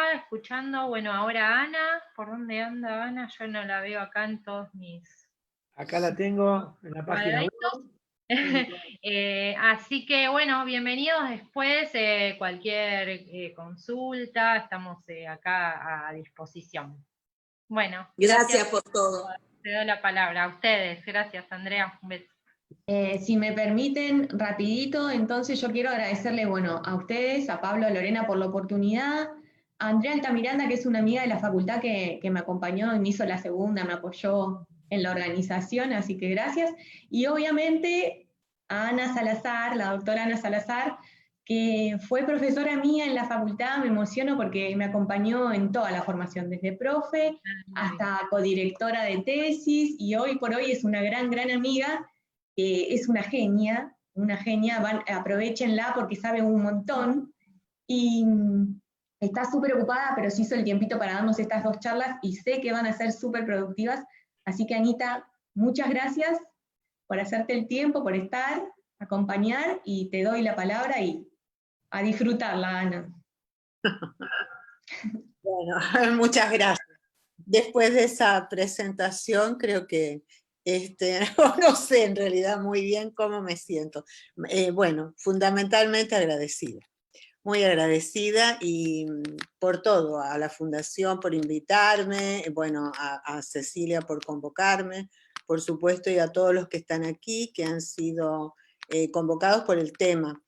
Andrea, escuchando, bueno, ahora Ana. ¿Por dónde anda Ana? Yo no la veo acá en todos mis Acá la tengo en la página web. cuadraditos. Así que, bueno, bienvenidos después. Cualquier consulta, estamos acá a disposición. Bueno, gracias. Gracias por todo. Te doy la palabra a ustedes. Gracias, Andrea. Un beso. Si me permiten, rapidito, entonces yo quiero agradecerle, bueno, a ustedes, a Pablo, a Lorena por la oportunidad, a Andrea Altamiranda, que es una amiga de la facultad que me acompañó y me hizo la segunda, me apoyó en la organización, así que gracias. Y obviamente a Ana Salazar, la doctora Ana Salazar, que fue profesora mía en la facultad, me emociono porque me acompañó en toda la formación, desde profe hasta codirectora de tesis, y hoy por hoy es una gran, gran amiga. Es una genia, aprovechenla porque sabe un montón, y está súper ocupada, pero se hizo el tiempito para darnos estas 2 charlas, y sé que van a ser súper productivas, así que Anita, muchas gracias por hacerte el tiempo, por estar, acompañar, y te doy la palabra, y a disfrutarla, Ana. Bueno, muchas gracias. Después de esa presentación, creo que, no sé en realidad muy bien cómo me siento. Bueno, fundamentalmente agradecida. Muy agradecida y por todo, a la Fundación por invitarme, bueno, a Cecilia por convocarme, por supuesto, y a todos los que están aquí, que han sido convocados por el tema,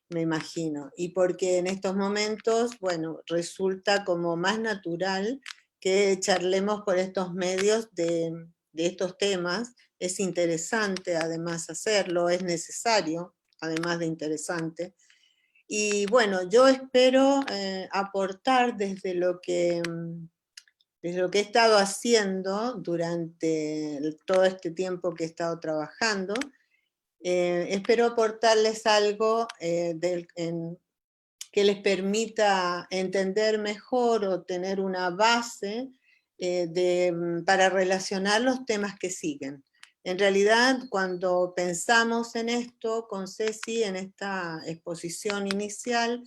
me imagino, y porque en estos momentos, bueno, resulta como más natural que charlemos por estos medios de estos temas. Es interesante además hacerlo, es necesario, además de interesante. Y bueno, yo espero aportar desde lo que he estado haciendo durante todo este tiempo que he estado trabajando. Espero aportarles algo que les permita entender mejor o tener una base para relacionar los temas que siguen. En realidad, cuando pensamos en esto con Ceci, en esta exposición inicial,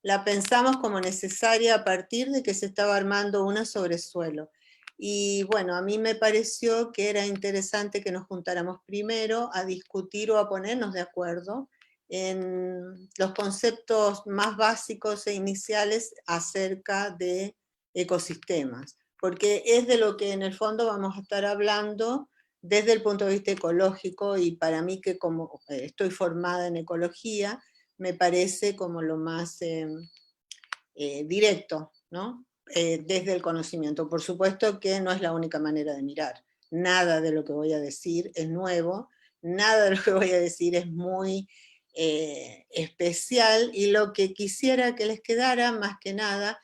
la pensamos como necesaria a partir de que se estaba armando una sobre suelo. Y bueno, a mí me pareció que era interesante que nos juntáramos primero a discutir o a ponernos de acuerdo en los conceptos más básicos e iniciales acerca de ecosistemas, porque es de lo que en el fondo vamos a estar hablando desde el punto de vista ecológico, y para mí, que como estoy formada en ecología, me parece como lo más directo, ¿no? Desde el conocimiento. Por supuesto que no es la única manera de mirar. Nada de lo que voy a decir es nuevo, nada de lo que voy a decir es muy especial, y lo que quisiera que les quedara más que nada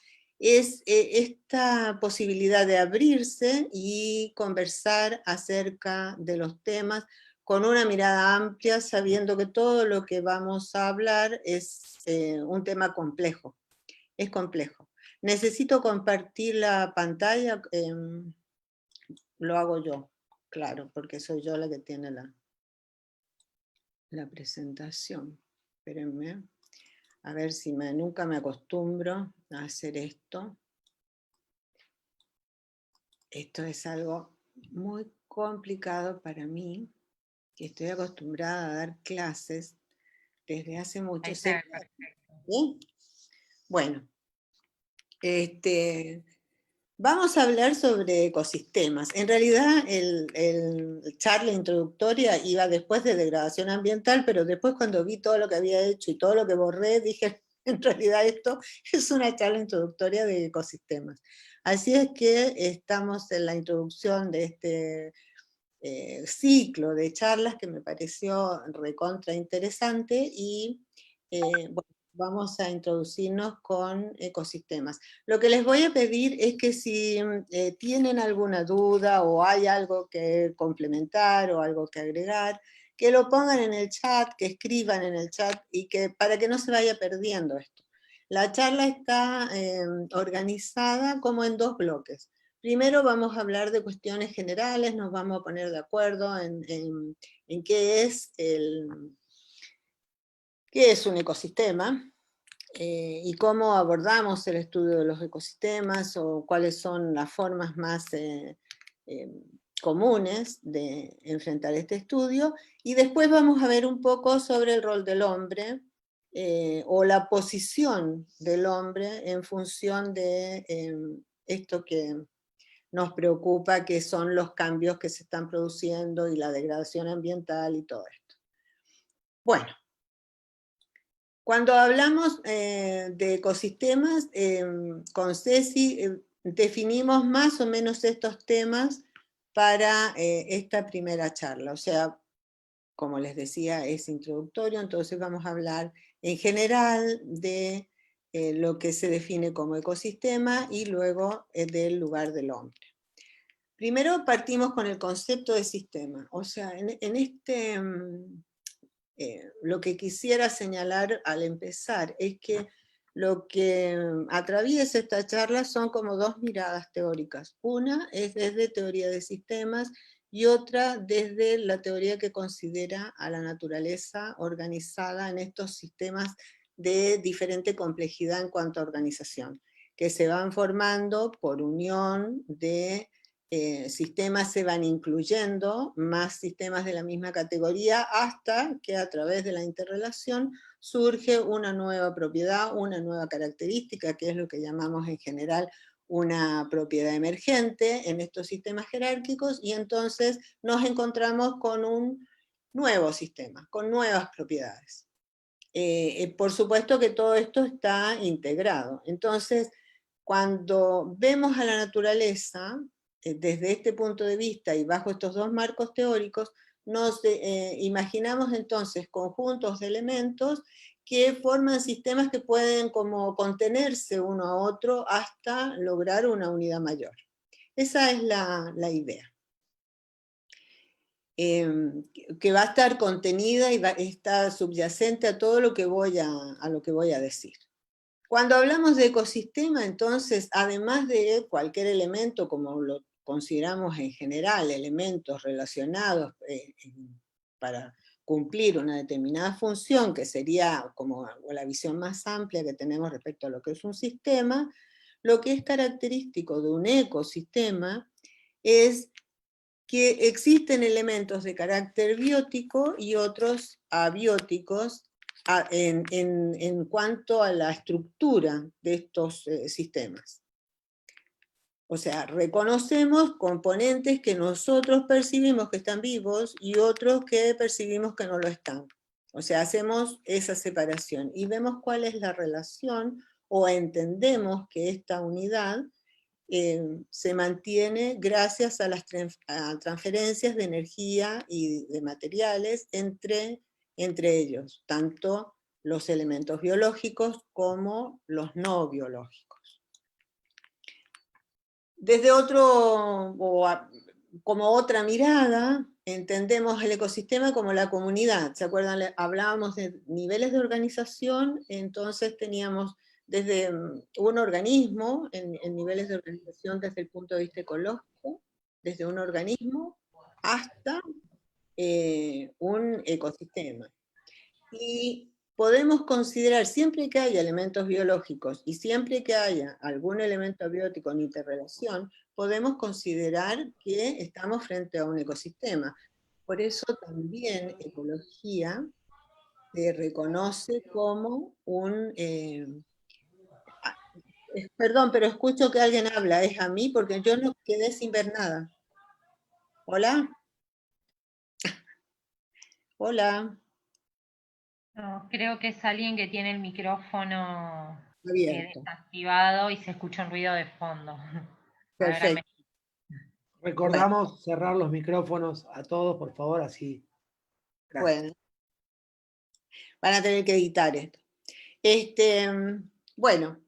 es esta posibilidad de abrirse y conversar acerca de los temas con una mirada amplia, sabiendo que todo lo que vamos a hablar es un tema complejo. Es complejo. Necesito compartir la pantalla, lo hago yo, claro, porque soy yo la que tiene la presentación. Espérenme, a ver si nunca me acostumbro a hacer esto. Esto es algo muy complicado para mí, que estoy acostumbrada a dar clases desde hace muchos años. ¿Sí? Bueno, vamos a hablar sobre ecosistemas. En realidad, el charla introductoria iba después de degradación ambiental, pero después, cuando vi todo lo que había hecho y todo lo que borré, dije, en realidad esto es una charla introductoria de ecosistemas. Así es que estamos en la introducción de este ciclo de charlas que me pareció recontra interesante, y bueno, vamos a introducirnos con ecosistemas. Lo que les voy a pedir es que si tienen alguna duda o hay algo que complementar o algo que agregar, que lo pongan en el chat, que escriban en el chat, y que para que no se vaya perdiendo esto. La charla está organizada como en 2 bloques. Primero vamos a hablar de cuestiones generales, nos vamos a poner de acuerdo en qué es un ecosistema. y cómo abordamos el estudio de los ecosistemas o cuáles son las formas más comunes de enfrentar este estudio, y después vamos a ver un poco sobre el rol del hombre o la posición del hombre en función de esto que nos preocupa, que son los cambios que se están produciendo y la degradación ambiental y todo esto. Bueno, cuando hablamos de ecosistemas, con Ceci definimos más o menos estos temas para esta primera charla. O sea, como les decía, es introductorio, entonces vamos a hablar en general de lo que se define como ecosistema y luego del lugar del hombre. Primero partimos con el concepto de sistema. O sea, en este... lo que quisiera señalar al empezar es que lo que atraviesa esta charla son como dos miradas teóricas. Una es desde teoría de sistemas y otra desde la teoría que considera a la naturaleza organizada en estos sistemas de diferente complejidad en cuanto a organización, que se van formando por unión de sistemas, se van incluyendo más sistemas de la misma categoría hasta que a través de la interrelación surge una nueva propiedad, una nueva característica, que es lo que llamamos en general una propiedad emergente en estos sistemas jerárquicos, y entonces nos encontramos con un nuevo sistema, con nuevas propiedades. Por supuesto que todo esto está integrado. Entonces, cuando vemos a la naturaleza, desde este punto de vista y bajo estos dos marcos teóricos, nos imaginamos entonces conjuntos de elementos que forman sistemas que pueden como contenerse uno a otro hasta lograr una unidad mayor. Esa es la idea. Que va a estar contenida y está subyacente a todo lo que voy a decir. Cuando hablamos de ecosistema, entonces, además de cualquier elemento, como lo consideramos en general, elementos relacionados para cumplir una determinada función, que sería como la visión más amplia que tenemos respecto a lo que es un sistema, lo que es característico de un ecosistema es que existen elementos de carácter biótico y otros abióticos en cuanto a la estructura de estos sistemas. O sea, reconocemos componentes que nosotros percibimos que están vivos y otros que percibimos que no lo están. O sea, hacemos esa separación y vemos cuál es la relación o entendemos que esta unidad se mantiene gracias a las transferencias de energía y de materiales entre ellos, tanto los elementos biológicos como los no biológicos. Desde como otra mirada, entendemos el ecosistema como la comunidad. ¿Se acuerdan? Hablábamos de niveles de organización, entonces teníamos desde un organismo, en niveles de organización desde el punto de vista ecológico, desde un organismo hasta un ecosistema. Y podemos considerar, siempre que haya elementos biológicos y siempre que haya algún elemento abiótico en interrelación, podemos considerar que estamos frente a un ecosistema. Por eso también ecología se reconoce como un... perdón, pero escucho que alguien habla, es a mí porque yo no quedé sin ver nada. ¿Hola? Hola. No, creo que es alguien que tiene el micrófono Abierto. desactivado y se escucha un ruido de fondo. Perfecto. Recordamos cerrar los micrófonos a todos, por favor, así. Gracias. Bueno, van a tener que editar esto. Bueno,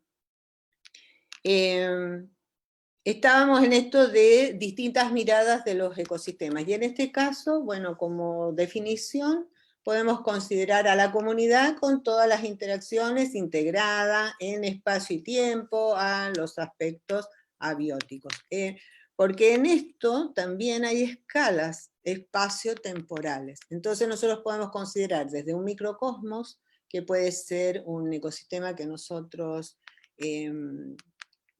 estábamos en esto de distintas miradas de los ecosistemas, y en este caso, bueno, como definición, podemos considerar a la comunidad con todas las interacciones integrada en espacio y tiempo a los aspectos abióticos. Porque en esto también hay escalas espacio-temporales. Entonces nosotros podemos considerar desde un microcosmos, que puede ser un ecosistema que nosotros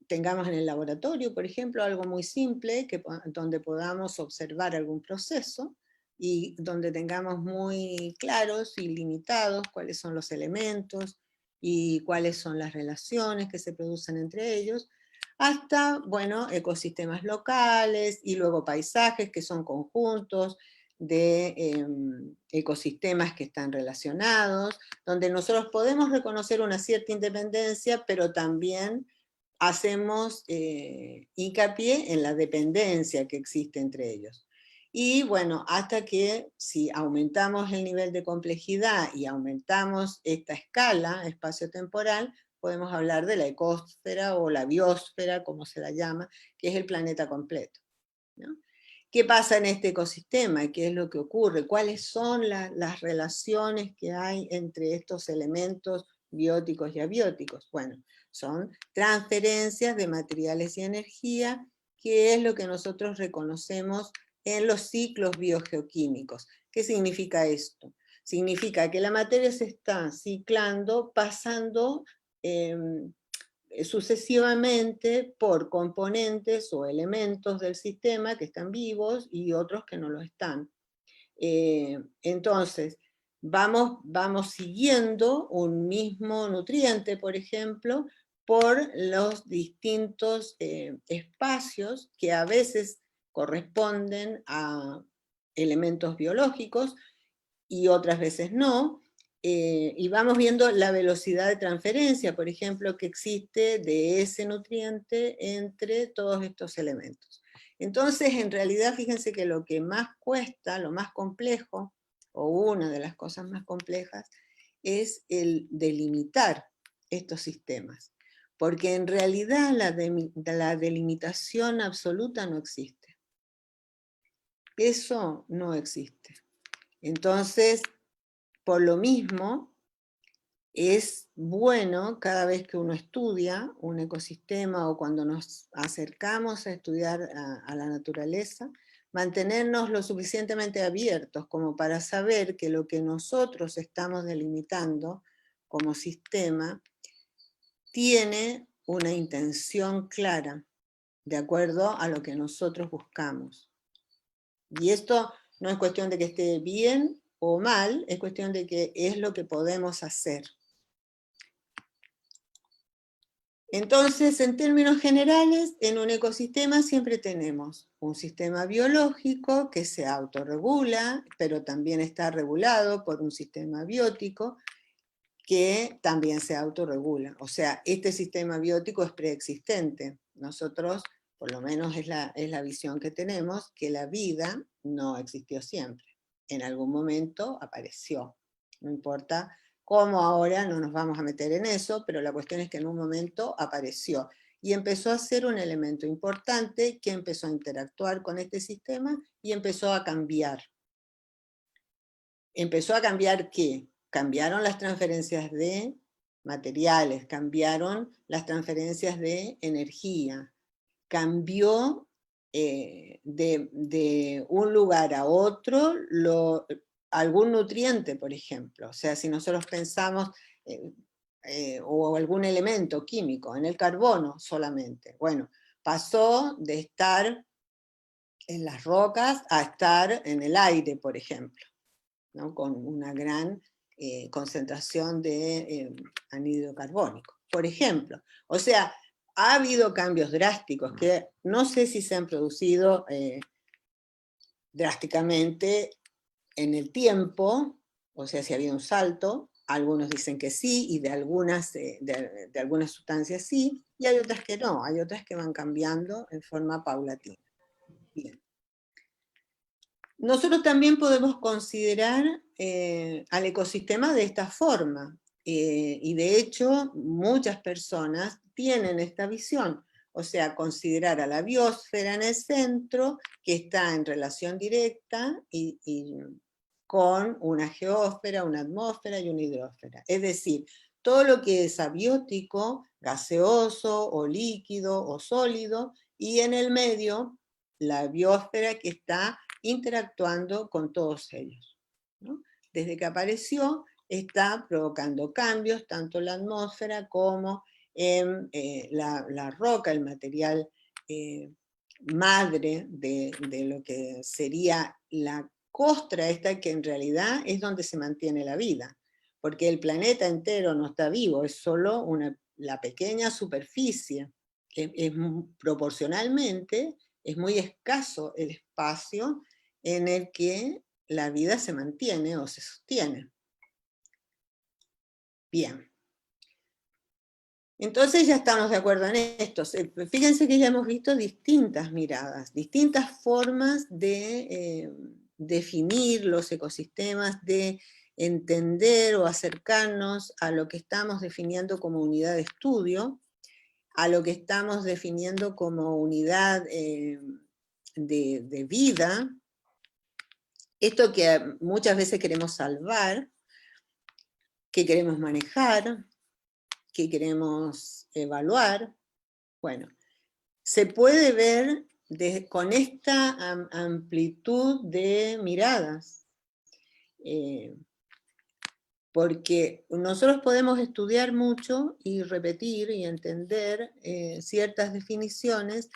tengamos en el laboratorio, por ejemplo, algo muy simple, donde podamos observar algún proceso, y donde tengamos muy claros y limitados cuáles son los elementos, y cuáles son las relaciones que se producen entre ellos, hasta, bueno, ecosistemas locales, y luego paisajes que son conjuntos de ecosistemas que están relacionados, donde nosotros podemos reconocer una cierta independencia, pero también hacemos hincapié en la dependencia que existe entre ellos. Y bueno, hasta que si aumentamos el nivel de complejidad y aumentamos esta escala espaciotemporal, podemos hablar de la ecosfera o la biosfera, como se la llama, que es el planeta completo, ¿no? ¿Qué pasa en este ecosistema? ¿Qué es lo que ocurre? ¿Cuáles son las relaciones que hay entre estos elementos bióticos y abióticos? Bueno, son transferencias de materiales y energía, que es lo que nosotros reconocemos en los ciclos biogeoquímicos. ¿Qué significa esto? Significa que la materia se está ciclando, pasando sucesivamente por componentes o elementos del sistema que están vivos y otros que no lo están. Entonces, vamos siguiendo un mismo nutriente, por ejemplo, por los distintos espacios que a veces corresponden a elementos biológicos y otras veces no, y vamos viendo la velocidad de transferencia, por ejemplo, que existe de ese nutriente entre todos estos elementos. Entonces, en realidad, fíjense que lo que más cuesta, lo más complejo, o una de las cosas más complejas, es el delimitar estos sistemas. Porque en realidad la delimitación absoluta no existe. Eso no existe. Entonces, por lo mismo, es bueno cada vez que uno estudia un ecosistema o cuando nos acercamos a estudiar a la naturaleza, mantenernos lo suficientemente abiertos como para saber que lo que nosotros estamos delimitando como sistema tiene una intención clara, de acuerdo a lo que nosotros buscamos. Y esto no es cuestión de que esté bien o mal, es cuestión de que es lo que podemos hacer. Entonces, en términos generales, en un ecosistema siempre tenemos un sistema biológico que se autorregula, pero también está regulado por un sistema biótico que también se autorregula. O sea, este sistema biótico es preexistente. Nosotros, por lo menos es la visión que tenemos, que la vida no existió siempre. En algún momento apareció. No importa cómo ahora, no nos vamos a meter en eso, pero la cuestión es que en un momento apareció. Y empezó a ser un elemento importante que empezó a interactuar con este sistema y empezó a cambiar. ¿Empezó a cambiar qué? Cambiaron las transferencias de materiales, cambiaron las transferencias de energía, cambió de un lugar a otro algún nutriente, por ejemplo. O sea, si nosotros pensamos, o algún elemento químico, en el carbono solamente. Bueno, pasó de estar en las rocas a estar en el aire, por ejemplo, ¿no? Con una gran concentración de anhídrido carbónico, por ejemplo. O sea, ha habido cambios drásticos que no sé si se han producido drásticamente en el tiempo, o sea, si ha habido un salto. Algunos dicen que sí, y de algunas sustancias sí, y hay otras que no, hay otras que van cambiando en forma paulatina. Bien. Nosotros también podemos considerar al ecosistema de esta forma, y de hecho muchas personas tienen esta visión, o sea, considerar a la biosfera en el centro, que está en relación directa y con una geósfera, una atmósfera y una hidrósfera. Es decir, todo lo que es abiótico, gaseoso o líquido o sólido, y en el medio la biosfera que está interactuando con todos ellos, ¿no? Desde que apareció, está provocando cambios tanto en la atmósfera como en la roca, el material madre de lo que sería la costra esta, que en realidad es donde se mantiene la vida, porque el planeta entero no está vivo, es solo la pequeña superficie. Proporcionalmente es muy escaso el espacio en el que la vida se mantiene o se sostiene. Bien. Entonces ya estamos de acuerdo en esto. Fíjense que ya hemos visto distintas miradas, distintas formas de definir los ecosistemas, de entender o acercarnos a lo que estamos definiendo como unidad de estudio, a lo que estamos definiendo como unidad de vida, esto que muchas veces queremos salvar, que queremos manejar, que queremos evaluar. Bueno, se puede ver con esta amplitud de miradas, porque nosotros podemos estudiar mucho y repetir y entender ciertas definiciones,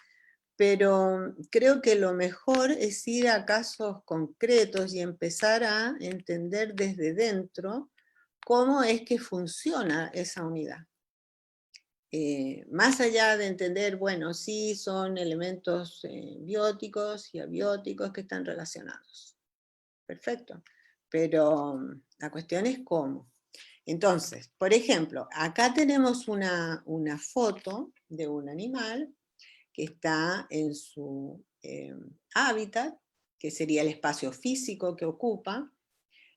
pero creo que lo mejor es ir a casos concretos y empezar a entender desde dentro cómo es que funciona esa unidad. Más allá de entender, bueno, sí son elementos bióticos y abióticos que están relacionados. Perfecto. Pero la cuestión es cómo. Entonces, por ejemplo, acá tenemos una foto de un animal que está en su hábitat, que sería el espacio físico que ocupa,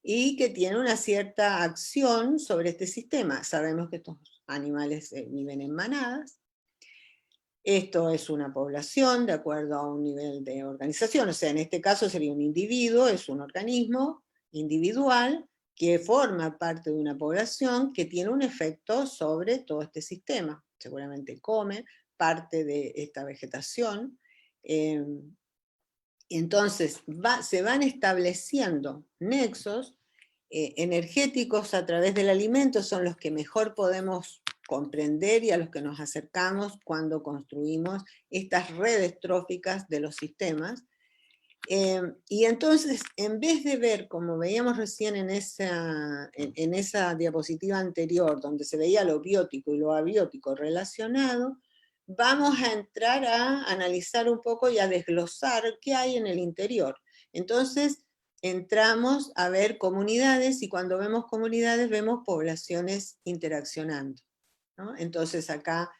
y que tiene una cierta acción sobre este sistema. Sabemos que estos animales viven en manadas. Esto es una población de acuerdo a un nivel de organización, o sea, en este caso sería un individuo, es un organismo individual que forma parte de una población que tiene un efecto sobre todo este sistema. Seguramente come parte de esta vegetación. Entonces se van estableciendo nexos energéticos a través del alimento, son los que mejor podemos comprender y a los que nos acercamos cuando construimos estas redes tróficas de los sistemas. Y entonces, en vez de ver, como veíamos recién en esa diapositiva anterior, donde se veía lo biótico y lo abiótico relacionado, vamos a entrar a analizar un poco y a desglosar qué hay en el interior. Entonces, entramos a ver comunidades, y cuando vemos comunidades vemos poblaciones interaccionando, ¿no? Entonces acá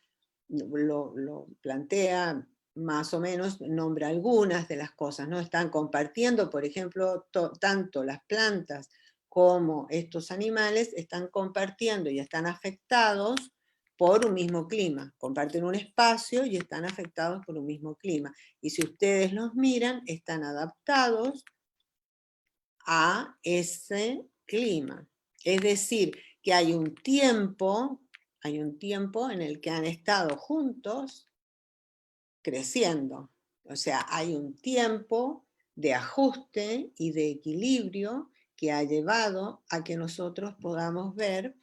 lo plantea más o menos, nombra algunas de las cosas, ¿no? Están compartiendo, por ejemplo, tanto las plantas como estos animales están compartiendo y están afectados por un mismo clima, comparten un espacio y están afectados por un mismo clima. Y si ustedes los miran, están adaptados a ese clima. Es decir, que hay un tiempo en el que han estado juntos creciendo. O sea, hay un tiempo de ajuste y de equilibrio que ha llevado a que nosotros podamos ver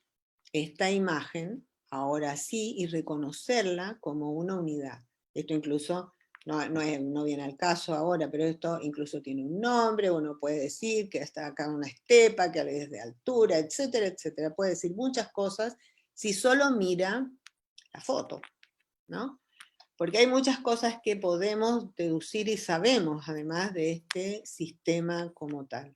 esta imagen ahora sí y reconocerla como una unidad. Esto incluso no viene al caso ahora, pero esto incluso tiene un nombre, uno puede decir que está acá una estepa, que es de altura, etcétera, etcétera. Puede decir muchas cosas si solo mira la foto, ¿no? Porque hay muchas cosas que podemos deducir y sabemos, además de este sistema como tal.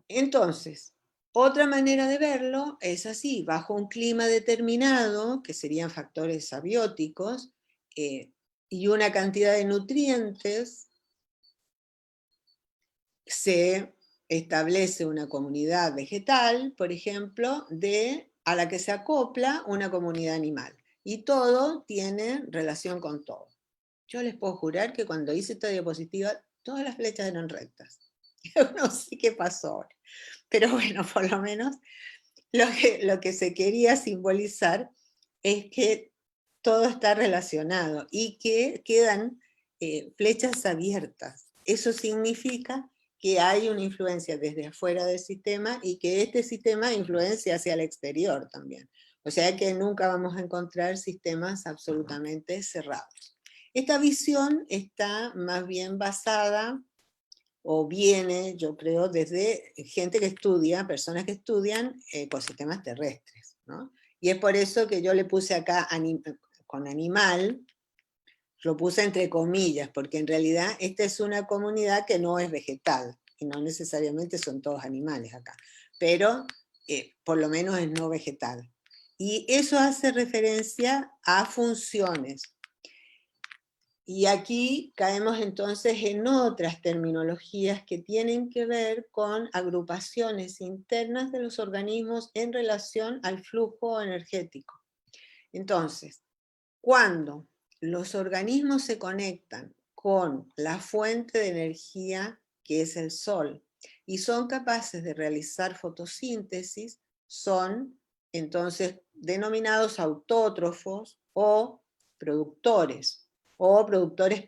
Entonces, otra manera de verlo es así, bajo un clima determinado, que serían factores abióticos, y una cantidad de nutrientes, se establece una comunidad vegetal, por ejemplo, a la que se acopla una comunidad animal. Y todo tiene relación con todo. Yo les puedo jurar que cuando hice esta diapositiva, todas las flechas eran rectas. No sé qué pasó ahora. Pero bueno, por lo menos lo que se quería simbolizar es que todo está relacionado y que quedan flechas abiertas. Eso significa que hay una influencia desde afuera del sistema y que este sistema influencia hacia el exterior también. O sea que nunca vamos a encontrar sistemas absolutamente cerrados. Esta visión está más bien basada, o viene, yo creo, desde gente que estudia, personas que estudian ecosistemas terrestres, ¿no? Y es por eso que yo le puse acá con animal, lo puse entre comillas, porque en realidad esta es una comunidad que no es vegetal, y no necesariamente son todos animales acá, pero por lo menos es no vegetal. Y eso hace referencia a funciones. Y aquí caemos entonces en otras terminologías que tienen que ver con agrupaciones internas de los organismos en relación al flujo energético. Entonces, cuando los organismos se conectan con la fuente de energía que es el sol y son capaces de realizar fotosíntesis, son entonces denominados autótrofos o productores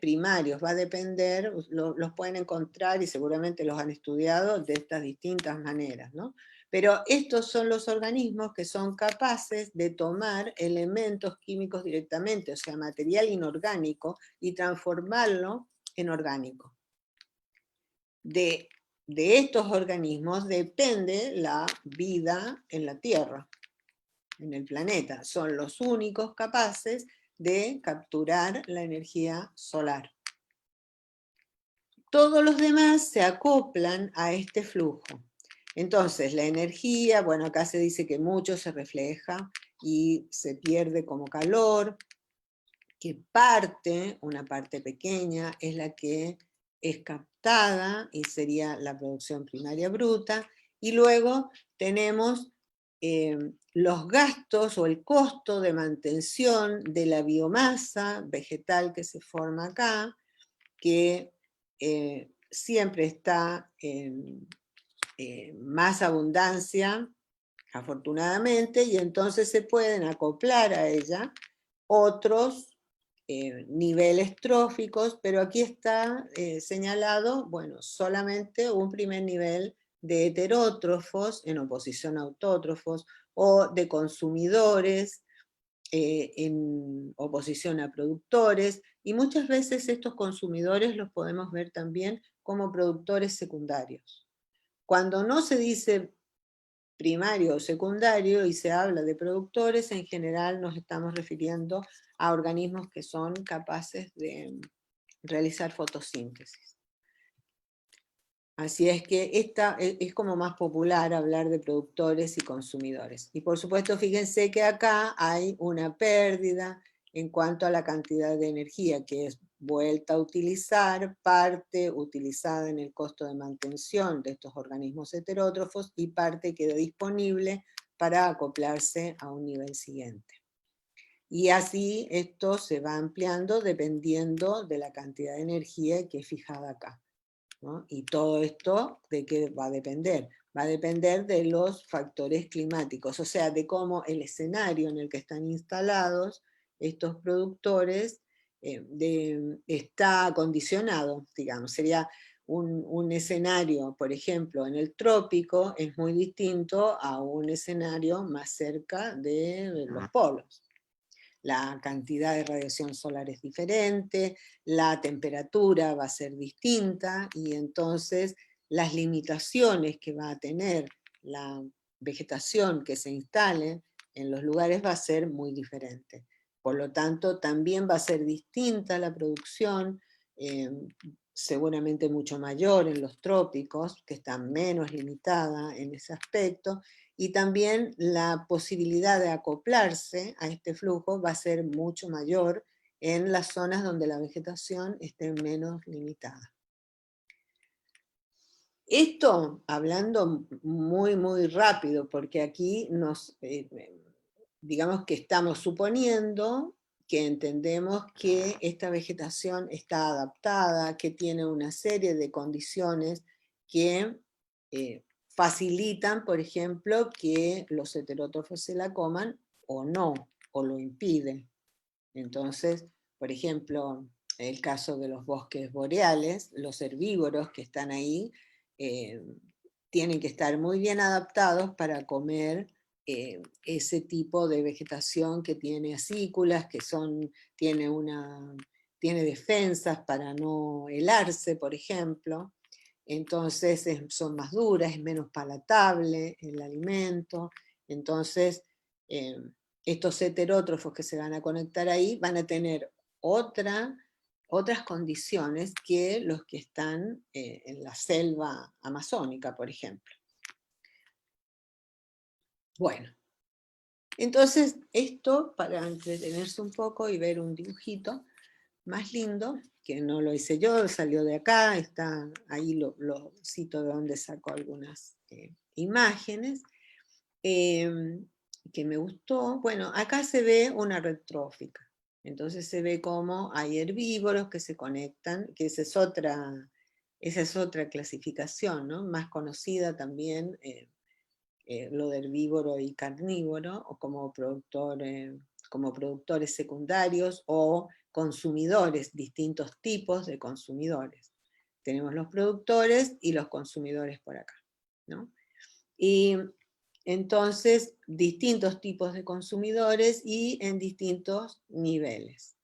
primarios. Va a depender, los pueden encontrar y seguramente los han estudiado de estas distintas maneras, ¿no? Pero estos son los organismos que son capaces de tomar elementos químicos directamente, o sea, material inorgánico, y transformarlo en orgánico. De estos organismos depende la vida en la Tierra, en el planeta. Son los únicos capaces de capturar la energía solar. Todos los demás se acoplan a este flujo. Entonces, la energía, bueno, acá se dice que mucho se refleja y se pierde como calor, que una parte pequeña, es la que es captada y sería la producción primaria bruta, y luego tenemos los gastos o el costo de mantención de la biomasa vegetal que se forma acá, que siempre está en más abundancia, afortunadamente, y entonces se pueden acoplar a ella otros niveles tróficos, pero aquí está señalado, bueno, solamente un primer nivel de heterótrofos en oposición a autótrofos, o de consumidores en oposición a productores, y muchas veces estos consumidores los podemos ver también como productores secundarios. Cuando no se dice primario o secundario y se habla de productores, en general nos estamos refiriendo a organismos que son capaces de realizar fotosíntesis. Así es que esta es como más popular hablar de productores y consumidores. Y por supuesto, fíjense que acá hay una pérdida en cuanto a la cantidad de energía, que es vuelta a utilizar, parte utilizada en el costo de mantención de estos organismos heterótrofos y parte queda disponible para acoplarse a un nivel siguiente. Y así esto se va ampliando dependiendo de la cantidad de energía que es fijada acá, ¿no? Y todo esto, ¿de qué va a depender? Va a depender de los factores climáticos, o sea, de cómo el escenario en el que están instalados estos productores está acondicionado, digamos. Sería un escenario, por ejemplo, en el trópico, es muy distinto a un escenario más cerca de los polos. La cantidad de radiación solar es diferente, la temperatura va a ser distinta, y entonces las limitaciones que va a tener la vegetación que se instale en los lugares va a ser muy diferente. Por lo tanto, también va a ser distinta la producción, seguramente mucho mayor en los trópicos, que está menos limitada en ese aspecto, y también la posibilidad de acoplarse a este flujo va a ser mucho mayor en las zonas donde la vegetación esté menos limitada. Esto, hablando muy, muy rápido, porque aquí digamos que estamos suponiendo que entendemos que esta vegetación está adaptada, que tiene una serie de condiciones que facilitan, por ejemplo, que los heterótrofos se la coman o no, o lo impiden. Entonces, por ejemplo, el caso de los bosques boreales, los herbívoros que están ahí, tienen que estar muy bien adaptados para comer ese tipo de vegetación que tiene acículas, tiene defensas para no helarse, por ejemplo. Entonces son más duras, es menos palatable el alimento. Entonces, estos heterótrofos que se van a conectar ahí van a tener otras condiciones que los que están en la selva amazónica, por ejemplo. Bueno, entonces esto para entretenerse un poco y ver un dibujito más lindo, que no lo hice yo, salió de acá, está ahí, lo cito de donde saco algunas imágenes, que me gustó. Bueno, acá se ve una red trófica, entonces se ve cómo hay herbívoros que se conectan, que esa es otra clasificación, ¿no? Más conocida también, lo de herbívoro y carnívoro, o como productores secundarios o consumidores, distintos tipos de consumidores. Tenemos los productores y los consumidores por acá, ¿no? Y entonces, distintos tipos de consumidores y en distintos niveles.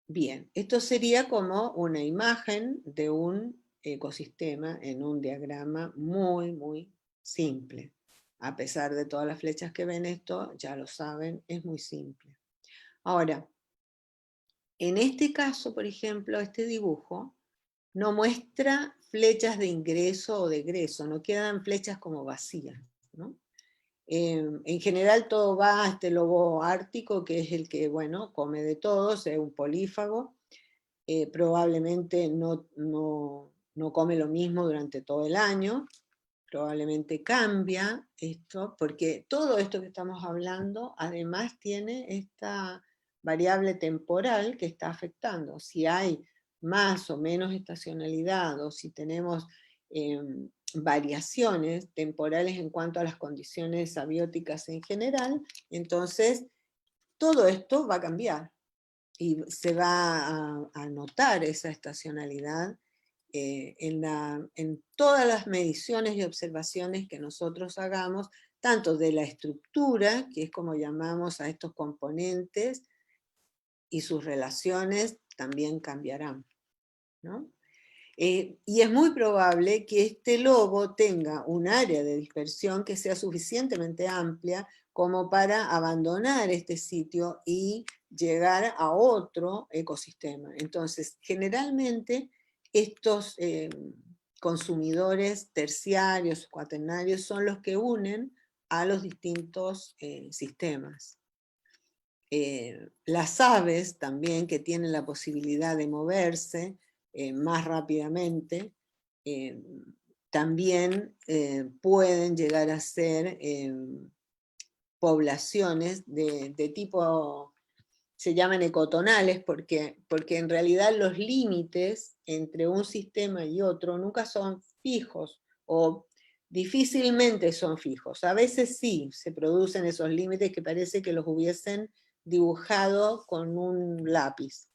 Bien, esto sería como una imagen de un ecosistema en un diagrama muy, muy simple. A pesar de todas las flechas que ven esto, ya lo saben, es muy simple. Ahora, en este caso, por ejemplo, este dibujo no muestra flechas de ingreso o de egreso, no quedan flechas como vacías, ¿no? En general todo va a este lobo ártico, que es el que, bueno, come de todos, es un polífago, probablemente no come lo mismo durante todo el año, probablemente cambia esto, porque todo esto que estamos hablando además tiene esta variable temporal que está afectando. Si hay más o menos estacionalidad, o si tenemos variaciones temporales en cuanto a las condiciones abióticas en general, entonces todo esto va a cambiar y se va a notar esa estacionalidad en todas las mediciones y observaciones que nosotros hagamos, tanto de la estructura, que es como llamamos a estos componentes, y sus relaciones también cambiarán, ¿no? Y es muy probable que este lobo tenga un área de dispersión que sea suficientemente amplia como para abandonar este sitio y llegar a otro ecosistema. Entonces, generalmente estos consumidores terciarios, cuaternarios, son los que unen a los distintos sistemas. Las aves también, que tienen la posibilidad de moverse más rápidamente, también pueden llegar a ser poblaciones de tipo, se llaman ecotonales, porque en realidad los límites entre un sistema y otro nunca son fijos, o difícilmente son fijos. A veces sí se producen esos límites que parece que los hubiesen dibujado con un lápiz,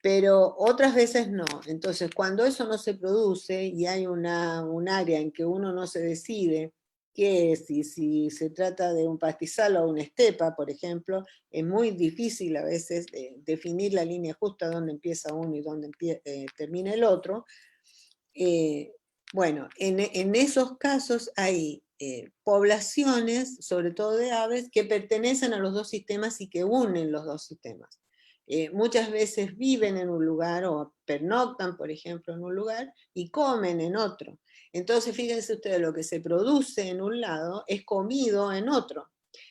pero otras veces no. Entonces, cuando eso no se produce y hay un área en que uno no se decide qué es, y si se trata de un pastizal o una estepa, por ejemplo, es muy difícil a veces definir la línea justa donde empieza uno y donde termina el otro. Bueno, en esos casos hay poblaciones, sobre todo de aves, que pertenecen a los dos sistemas y que unen los dos sistemas. Muchas veces viven en un lugar o pernoctan, por ejemplo, en un lugar y comen en otro. Entonces, fíjense ustedes, lo que se produce en un lado es comido en otro.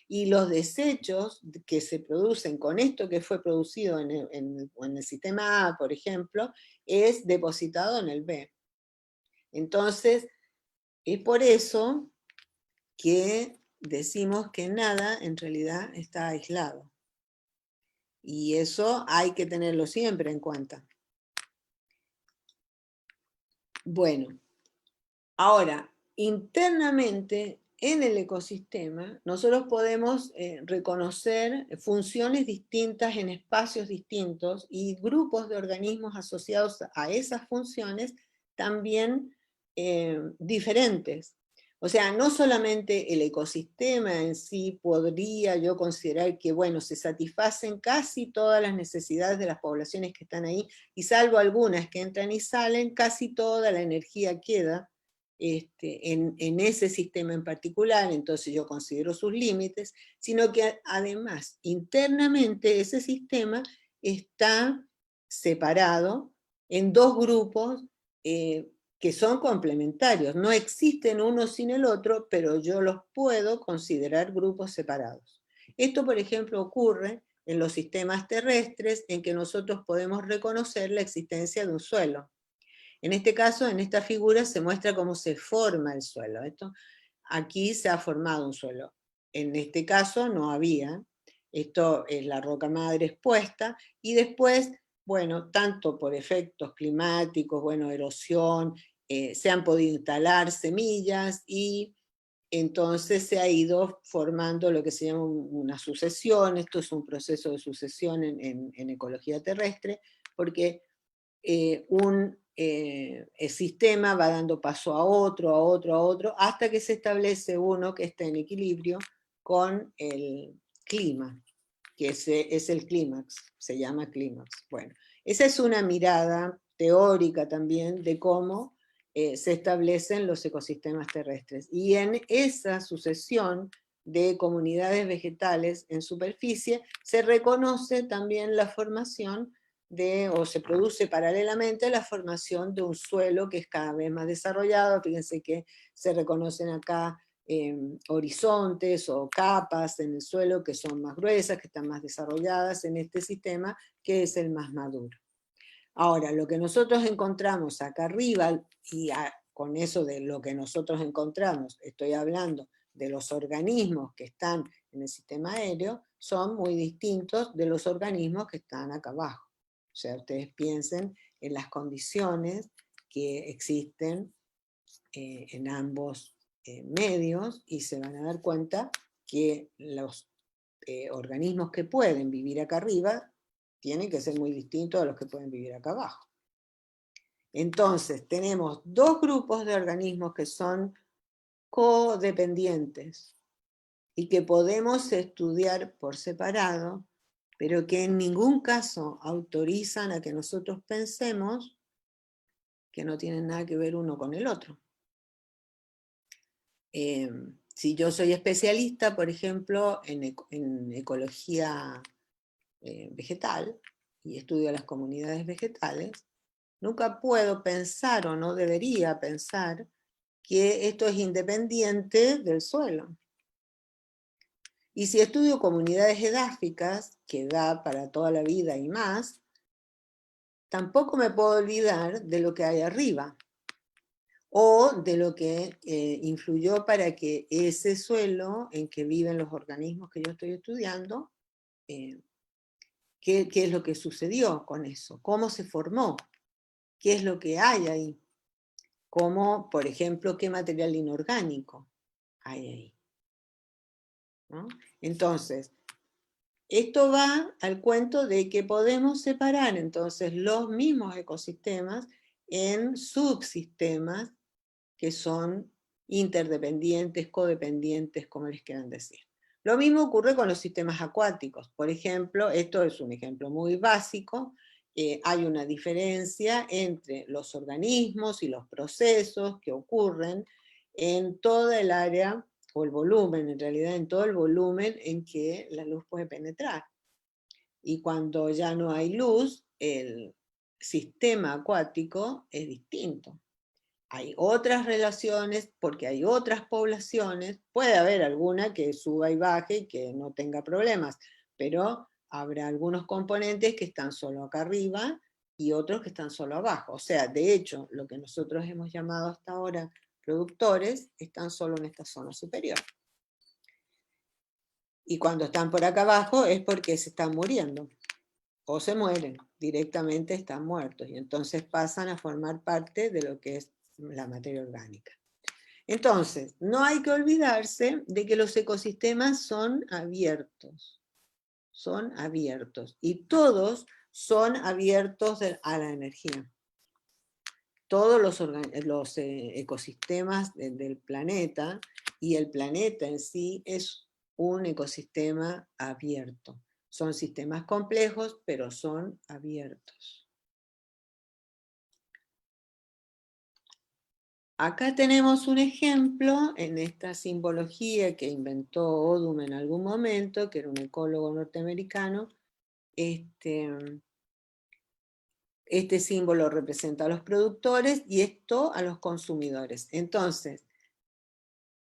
Y los desechos que se producen con esto que fue producido en el sistema A, por ejemplo, es depositado en el B. Entonces, es por eso que decimos que nada en realidad está aislado. Y eso hay que tenerlo siempre en cuenta. Bueno, ahora, internamente en el ecosistema nosotros podemos reconocer funciones distintas en espacios distintos y grupos de organismos asociados a esas funciones también diferentes. O sea, no solamente el ecosistema en sí podría yo considerar que, bueno, se satisfacen casi todas las necesidades de las poblaciones que están ahí, y salvo algunas que entran y salen, casi toda la energía queda en ese sistema en particular, entonces yo considero sus límites, sino que además internamente ese sistema está separado en dos grupos que son complementarios, no existen uno sin el otro, pero yo los puedo considerar grupos separados. Esto, por ejemplo, ocurre en los sistemas terrestres en que nosotros podemos reconocer la existencia de un suelo. En este caso, en esta figura se muestra cómo se forma el suelo. Aquí se ha formado un suelo. En este caso no había. Esto es la roca madre expuesta y después, bueno, tanto por efectos climáticos, bueno, erosión, se han podido instalar semillas y entonces se ha ido formando lo que se llama una sucesión. Esto es un proceso de sucesión en ecología terrestre, porque el sistema va dando paso a otro, hasta que se establece uno que está en equilibrio con el clima, que es el clímax, se llama clímax. Bueno, esa es una mirada teórica también de cómo se establecen los ecosistemas terrestres. Y en esa sucesión de comunidades vegetales en superficie se reconoce también la formación o se produce paralelamente la formación de un suelo que es cada vez más desarrollado. Fíjense que se reconocen acá horizontes o capas en el suelo que son más gruesas, que están más desarrolladas en este sistema, que es el más maduro. Ahora, lo que nosotros encontramos acá arriba, y con eso de lo que nosotros encontramos, estoy hablando de los organismos que están en el sistema aéreo, son muy distintos de los organismos que están acá abajo. O sea, ustedes piensen en las condiciones que existen en ambos medios y se van a dar cuenta que los organismos que pueden vivir acá arriba tienen que ser muy distintos a los que pueden vivir acá abajo. Entonces, tenemos dos grupos de organismos que son codependientes y que podemos estudiar por separado, pero que en ningún caso autorizan a que nosotros pensemos que no tienen nada que ver uno con el otro. Si yo soy especialista, por ejemplo, en ecología vegetal, y estudio las comunidades vegetales, nunca puedo pensar o no debería pensar que esto es independiente del suelo. Y si estudio comunidades edáficas, que da para toda la vida y más, tampoco me puedo olvidar de lo que hay arriba, o de lo que influyó para que ese suelo en que viven los organismos que yo estoy estudiando, qué es lo que sucedió con eso, cómo se formó, qué es lo que hay ahí, como, por ejemplo, qué material inorgánico hay ahí, ¿no? Entonces, esto va al cuento de que podemos separar entonces los mismos ecosistemas en subsistemas que son interdependientes, codependientes, como les quieran decir. Lo mismo ocurre con los sistemas acuáticos. Por ejemplo, esto es un ejemplo muy básico. Hay una diferencia entre los organismos y los procesos que ocurren en toda el área, o el volumen, en realidad en todo el volumen en que la luz puede penetrar. Y cuando ya no hay luz, el sistema acuático es distinto. Hay otras relaciones, porque hay otras poblaciones, puede haber alguna que suba y baje y que no tenga problemas, pero habrá algunos componentes que están solo acá arriba y otros que están solo abajo. O sea, de hecho, lo que nosotros hemos llamado hasta ahora productores están solo en esta zona superior. Y cuando están por acá abajo es porque se están muriendo, o se mueren, directamente están muertos, y entonces pasan a formar parte de lo que es la materia orgánica. Entonces, no hay que olvidarse de que los ecosistemas son abiertos, y todos son abiertos a la energía. Todos los ecosistemas del planeta, y el planeta en sí es un ecosistema abierto. Son sistemas complejos, pero son abiertos. Acá tenemos un ejemplo en esta simbología que inventó Odum en algún momento, que era un ecólogo norteamericano. Este símbolo representa a los productores y esto a los consumidores. Entonces,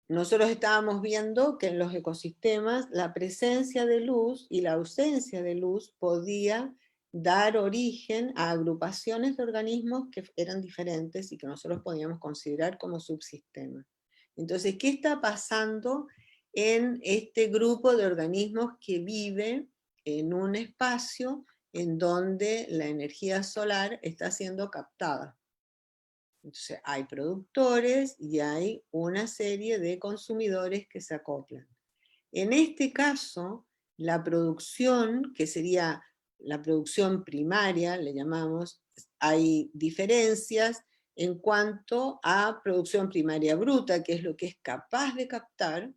nosotros estábamos viendo que en los ecosistemas la presencia de luz y la ausencia de luz podía dar origen a agrupaciones de organismos que eran diferentes y que nosotros podíamos considerar como subsistemas. Entonces, ¿qué está pasando en este grupo de organismos que vive en un espacio en donde la energía solar está siendo captada? Entonces hay productores y hay una serie de consumidores que se acoplan. En este caso, la producción, que sería la producción primaria, le llamamos, hay diferencias en cuanto a producción primaria bruta, que es lo que es capaz de captar,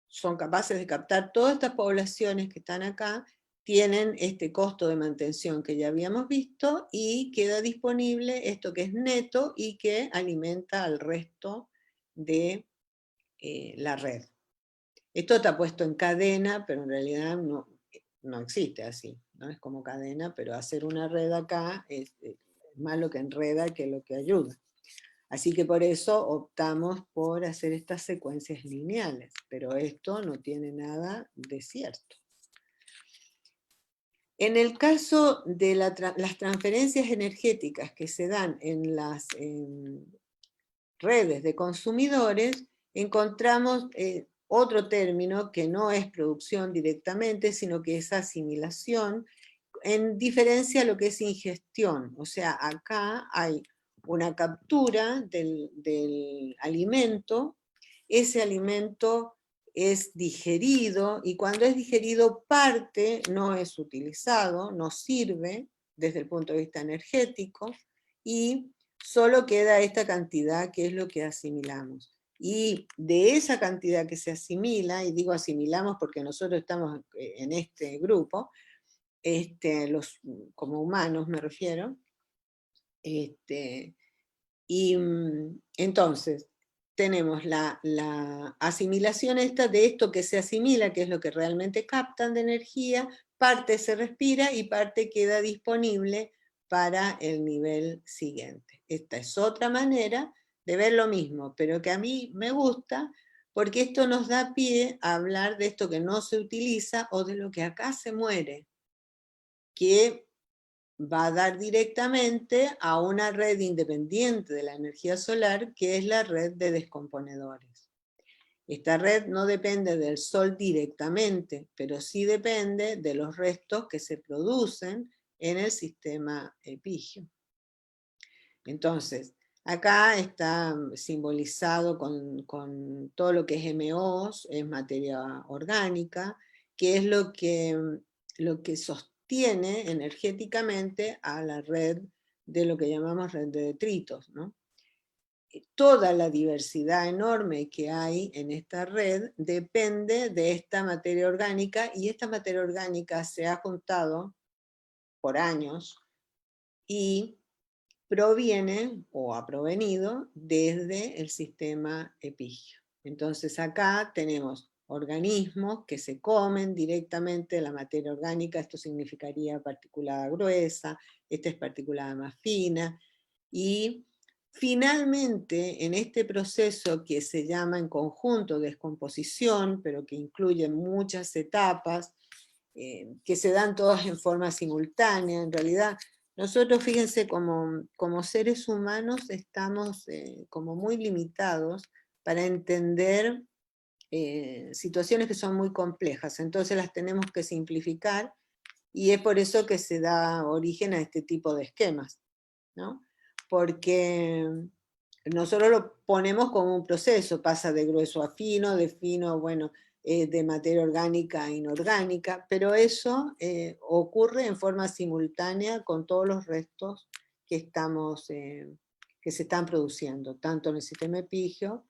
son capaces de captar todas estas poblaciones que están acá, tienen este costo de mantención que ya habíamos visto y queda disponible esto que es neto y que alimenta al resto de la red. Esto está puesto en cadena, pero en realidad no existe así, no es como cadena, pero hacer una red acá es más lo que enreda que lo que ayuda. Así que por eso optamos por hacer estas secuencias lineales, pero esto no tiene nada de cierto. En el caso de las transferencias energéticas que se dan en las redes de consumidores, encontramos otro término que no es producción directamente, sino que es asimilación, en diferencia a lo que es ingestión. O sea, acá hay una captura del alimento, ese alimento es digerido, y cuando es digerido parte no es utilizado, no sirve desde el punto de vista energético, y solo queda esta cantidad que es lo que asimilamos. Y de esa cantidad que se asimila, y digo asimilamos porque nosotros estamos en este grupo, como humanos me refiero, y entonces tenemos la asimilación de esto que se asimila, que es lo que realmente captan de energía, parte se respira y parte queda disponible para el nivel siguiente. Esta es otra manera de ver lo mismo, pero que a mí me gusta, porque esto nos da pie a hablar de esto que no se utiliza o de lo que acá se muere, que va a dar directamente a una red independiente de la energía solar, que es la red de descomponedores. Esta red no depende del sol directamente, pero sí depende de los restos que se producen en el sistema epígeo. Entonces, acá está simbolizado con todo lo que es MOs, es materia orgánica, que es lo que sostiene energéticamente a la red de lo que llamamos red de detritos, ¿no? Toda la diversidad enorme que hay en esta red depende de esta materia orgánica, y esta materia orgánica se ha juntado por años y proviene o ha provenido desde el sistema epígeo. Entonces acá tenemos organismos que se comen directamente la materia orgánica, esto significaría particulada gruesa, esta es particulada más fina, y finalmente en este proceso que se llama en conjunto descomposición, pero que incluye muchas etapas, que se dan todas en forma simultánea, en realidad nosotros, fíjense, como seres humanos estamos como muy limitados para entender situaciones que son muy complejas, entonces las tenemos que simplificar, y es por eso que se da origen a este tipo de esquemas, ¿no? Porque nosotros ponemos como un proceso, pasa de grueso a fino, de fino, bueno, de materia orgánica a inorgánica, pero eso ocurre en forma simultánea con todos los restos que se están produciendo, tanto en el sistema epigeo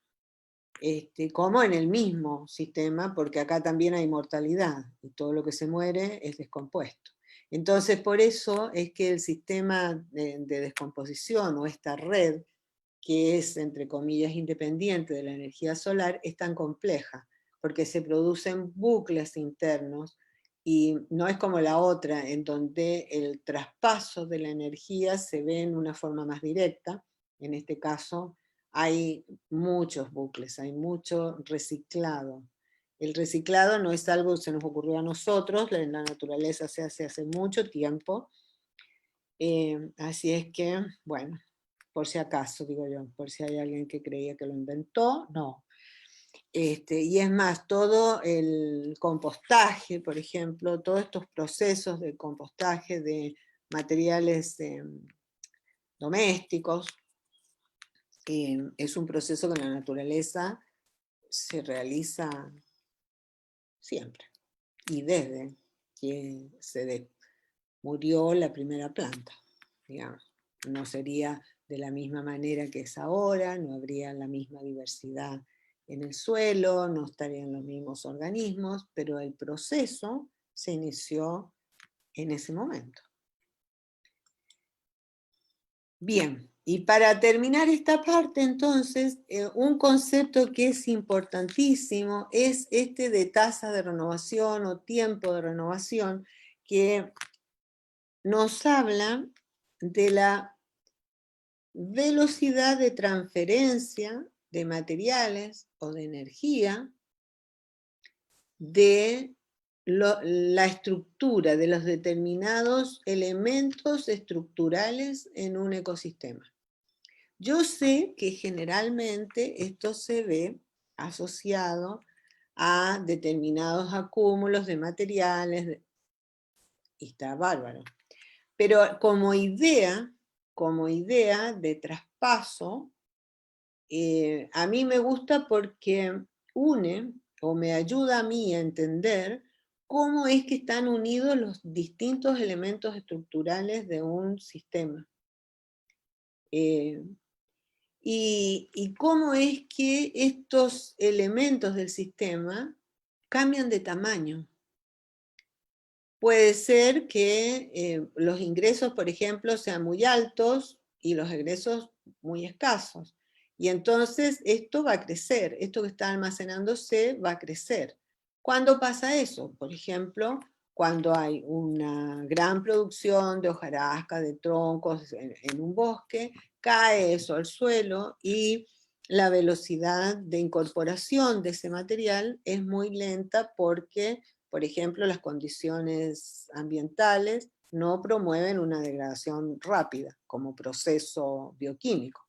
como en el mismo sistema, porque acá también hay mortalidad, y todo lo que se muere es descompuesto. Entonces, por eso es que el sistema de descomposición, o esta red, que es, entre comillas, independiente de la energía solar, es tan compleja, porque se producen bucles internos, y no es como la otra, en donde el traspaso de la energía se ve en una forma más directa. En este caso hay muchos bucles, hay mucho reciclado. El reciclado no es algo que se nos ocurrió a nosotros, en la naturaleza se hace hace mucho tiempo, así es que, bueno, por si acaso, digo yo, por si hay alguien que creía que lo inventó, no. Y es más, todo el compostaje, por ejemplo, todos estos procesos de compostaje de materiales domésticos, es un proceso que en la naturaleza se realiza siempre, y desde que murió la primera planta, digamos. No sería de la misma manera que es ahora, no habría la misma diversidad en el suelo, no estarían los mismos organismos, pero el proceso se inició en ese momento. Bien, y para terminar esta parte, entonces, un concepto que es importantísimo es este de tasa de renovación o tiempo de renovación, que nos habla de la velocidad de transferencia de materiales o de energía de la estructura, de los determinados elementos estructurales en un ecosistema. Yo sé que generalmente esto se ve asociado a determinados acúmulos de materiales, y está bárbaro. Pero como idea de traspaso, a mí me gusta porque une o me ayuda a mí a entender cómo es que están unidos los distintos elementos estructurales de un sistema. Y cómo es que estos elementos del sistema cambian de tamaño. Puede ser que los ingresos, por ejemplo, sean muy altos y los egresos muy escasos. Y entonces esto va a crecer, esto que está almacenándose va a crecer. ¿Cuándo pasa eso? Por ejemplo, cuando hay una gran producción de hojarasca, de troncos en un bosque, cae eso al suelo y la velocidad de incorporación de ese material es muy lenta porque, por ejemplo, las condiciones ambientales no promueven una degradación rápida como proceso bioquímico.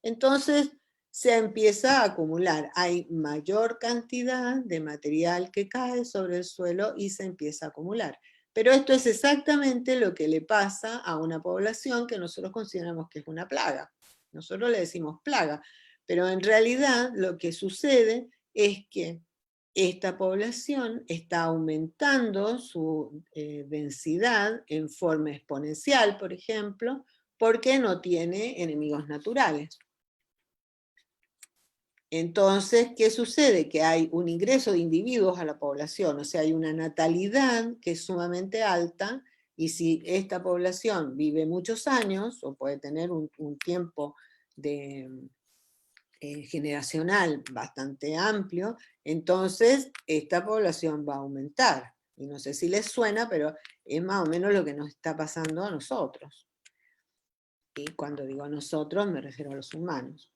Entonces se empieza a acumular, hay mayor cantidad de material que cae sobre el suelo y se empieza a acumular. Pero esto es exactamente lo que le pasa a una población que nosotros consideramos que es una plaga. Nosotros le decimos plaga, pero en realidad lo que sucede es que esta población está aumentando su densidad en forma exponencial, por ejemplo, porque no tiene enemigos naturales. Entonces, ¿qué sucede? Que hay un ingreso de individuos a la población, o sea, hay una natalidad que es sumamente alta, y si esta población vive muchos años, o puede tener un tiempo generacional bastante amplio, entonces esta población va a aumentar. Y no sé si les suena, pero es más o menos lo que nos está pasando a nosotros. Y cuando digo a nosotros, me refiero a los humanos.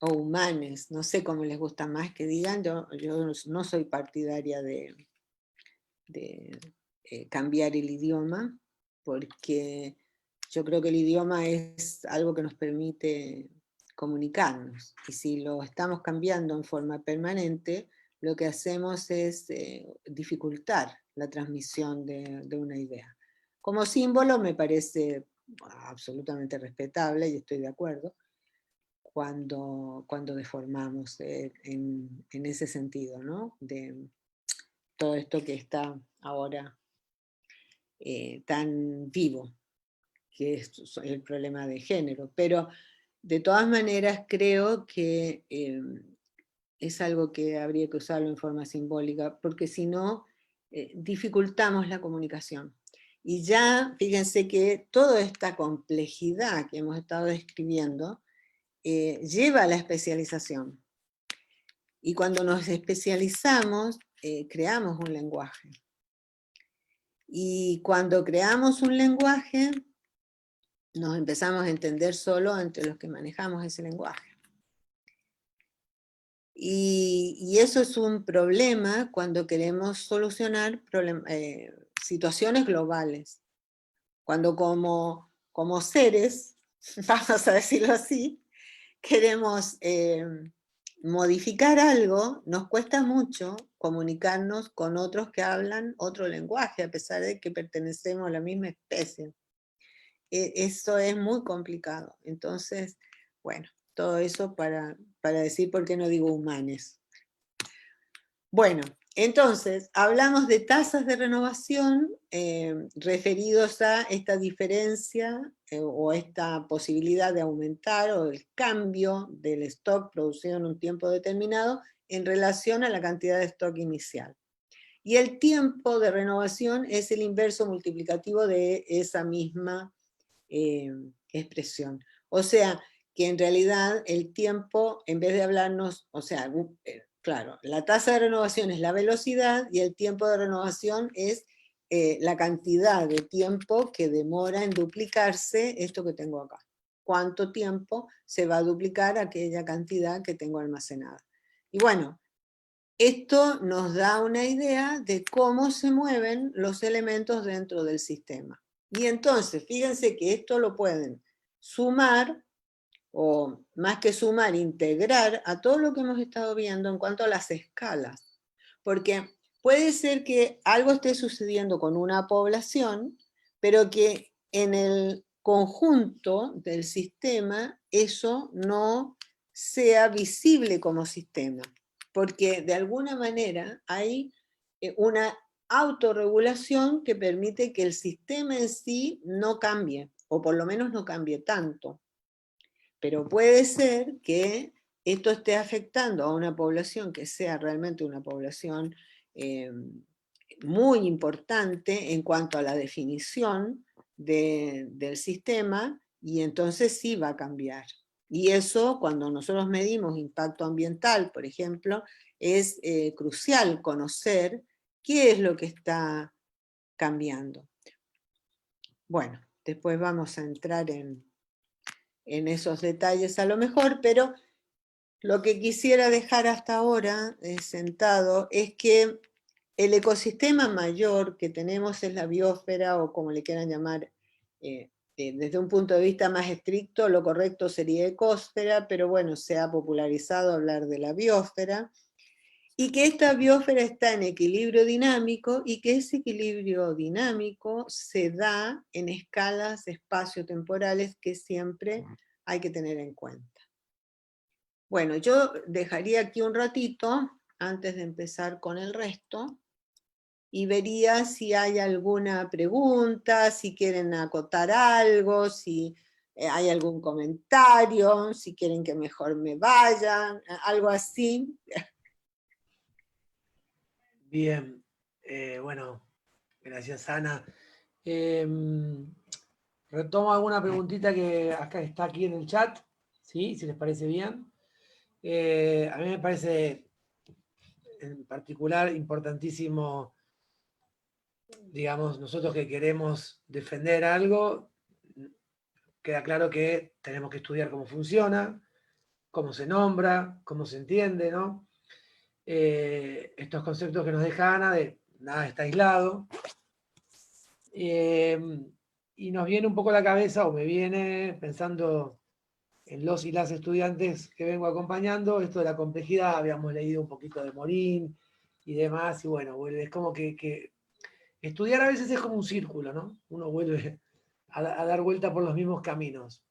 O humanes, no sé cómo les gusta más que digan, yo no soy partidaria de cambiar el idioma, porque yo creo que el idioma es algo que nos permite comunicarnos, y si lo estamos cambiando en forma permanente, lo que hacemos es dificultar la transmisión de una idea. Como símbolo me parece absolutamente respetable y estoy de acuerdo, cuando deformamos en ese sentido, ¿no? De todo esto que está ahora tan vivo, que es el problema de género. Pero de todas maneras creo que es algo que habría que usarlo en forma simbólica, porque si no, dificultamos la comunicación. Y ya, fíjense que toda esta complejidad que hemos estado describiendo lleva a la especialización. Y cuando nos especializamos, creamos un lenguaje. Y cuando creamos un lenguaje, nos empezamos a entender solo entre los que manejamos ese lenguaje. Y eso es un problema cuando queremos solucionar situaciones globales. Cuando como seres, vamos a decirlo así, queremos modificar algo, nos cuesta mucho comunicarnos con otros que hablan otro lenguaje, a pesar de que pertenecemos a la misma especie. Eso es muy complicado. Entonces, bueno, todo eso para decir por qué no digo humanes. Bueno, entonces, hablamos de tasas de renovación referidos a esta diferencia o esta posibilidad de aumentar o el cambio del stock producido en un tiempo determinado en relación a la cantidad de stock inicial. Y el tiempo de renovación es el inverso multiplicativo de esa misma expresión. O sea, que en realidad el tiempo, en vez de hablarnos, o sea, claro, la tasa de renovación es la velocidad y el tiempo de renovación es la cantidad de tiempo que demora en duplicarse esto que tengo acá. ¿Cuánto tiempo se va a duplicar aquella cantidad que tengo almacenada? Y bueno, esto nos da una idea de cómo se mueven los elementos dentro del sistema. Y entonces, fíjense que esto lo pueden sumar, o más que sumar, integrar a todo lo que hemos estado viendo en cuanto a las escalas. Porque puede ser que algo esté sucediendo con una población, pero que en el conjunto del sistema eso no sea visible como sistema. Porque de alguna manera hay una autorregulación que permite que el sistema en sí no cambie, o por lo menos no cambie tanto. Pero puede ser que esto esté afectando a una población que sea realmente una población muy importante en cuanto a la definición del sistema, y entonces sí va a cambiar. Y eso, cuando nosotros medimos impacto ambiental, por ejemplo, es crucial conocer qué es lo que está cambiando. Bueno, después vamos a entrar en esos detalles a lo mejor, pero lo que quisiera dejar hasta ahora sentado es que el ecosistema mayor que tenemos es la biosfera, o como le quieran llamar, desde un punto de vista más estricto, lo correcto sería ecosfera, pero bueno, se ha popularizado hablar de la biosfera, y que esta biosfera está en equilibrio dinámico, y que ese equilibrio dinámico se da en escalas espacio-temporales que siempre hay que tener en cuenta. Bueno, yo dejaría aquí un ratito antes de empezar con el resto, y vería si hay alguna pregunta, si quieren acotar algo, si hay algún comentario, si quieren que mejor me vayan, algo así. Bien, bueno, gracias Ana. Retomo alguna preguntita que acá está aquí en el chat, ¿sí? Si les parece bien. A mí me parece en particular importantísimo, digamos, nosotros que queremos defender algo, queda claro que tenemos que estudiar cómo funciona, cómo se nombra, cómo se entiende, ¿no? Estos conceptos que nos deja Ana de nada está aislado. Y nos viene un poco a la cabeza, o me viene pensando en los y las estudiantes que vengo acompañando, esto de la complejidad. Habíamos leído un poquito de Morín y demás, y bueno, es como que estudiar a veces es como un círculo, ¿no? Uno vuelve a dar vuelta por los mismos caminos.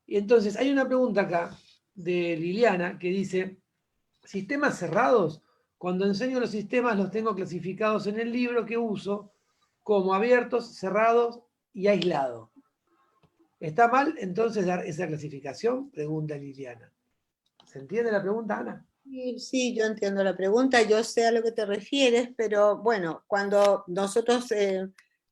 Y entonces hay una pregunta acá de Liliana que dice, sistemas cerrados, cuando enseño los sistemas los tengo clasificados en el libro que uso como abiertos, cerrados y aislados. ¿Está mal entonces dar esa clasificación? Pregunta Liliana. ¿Se entiende la pregunta, Ana? Sí, yo entiendo la pregunta, yo sé a lo que te refieres, pero bueno, cuando nosotros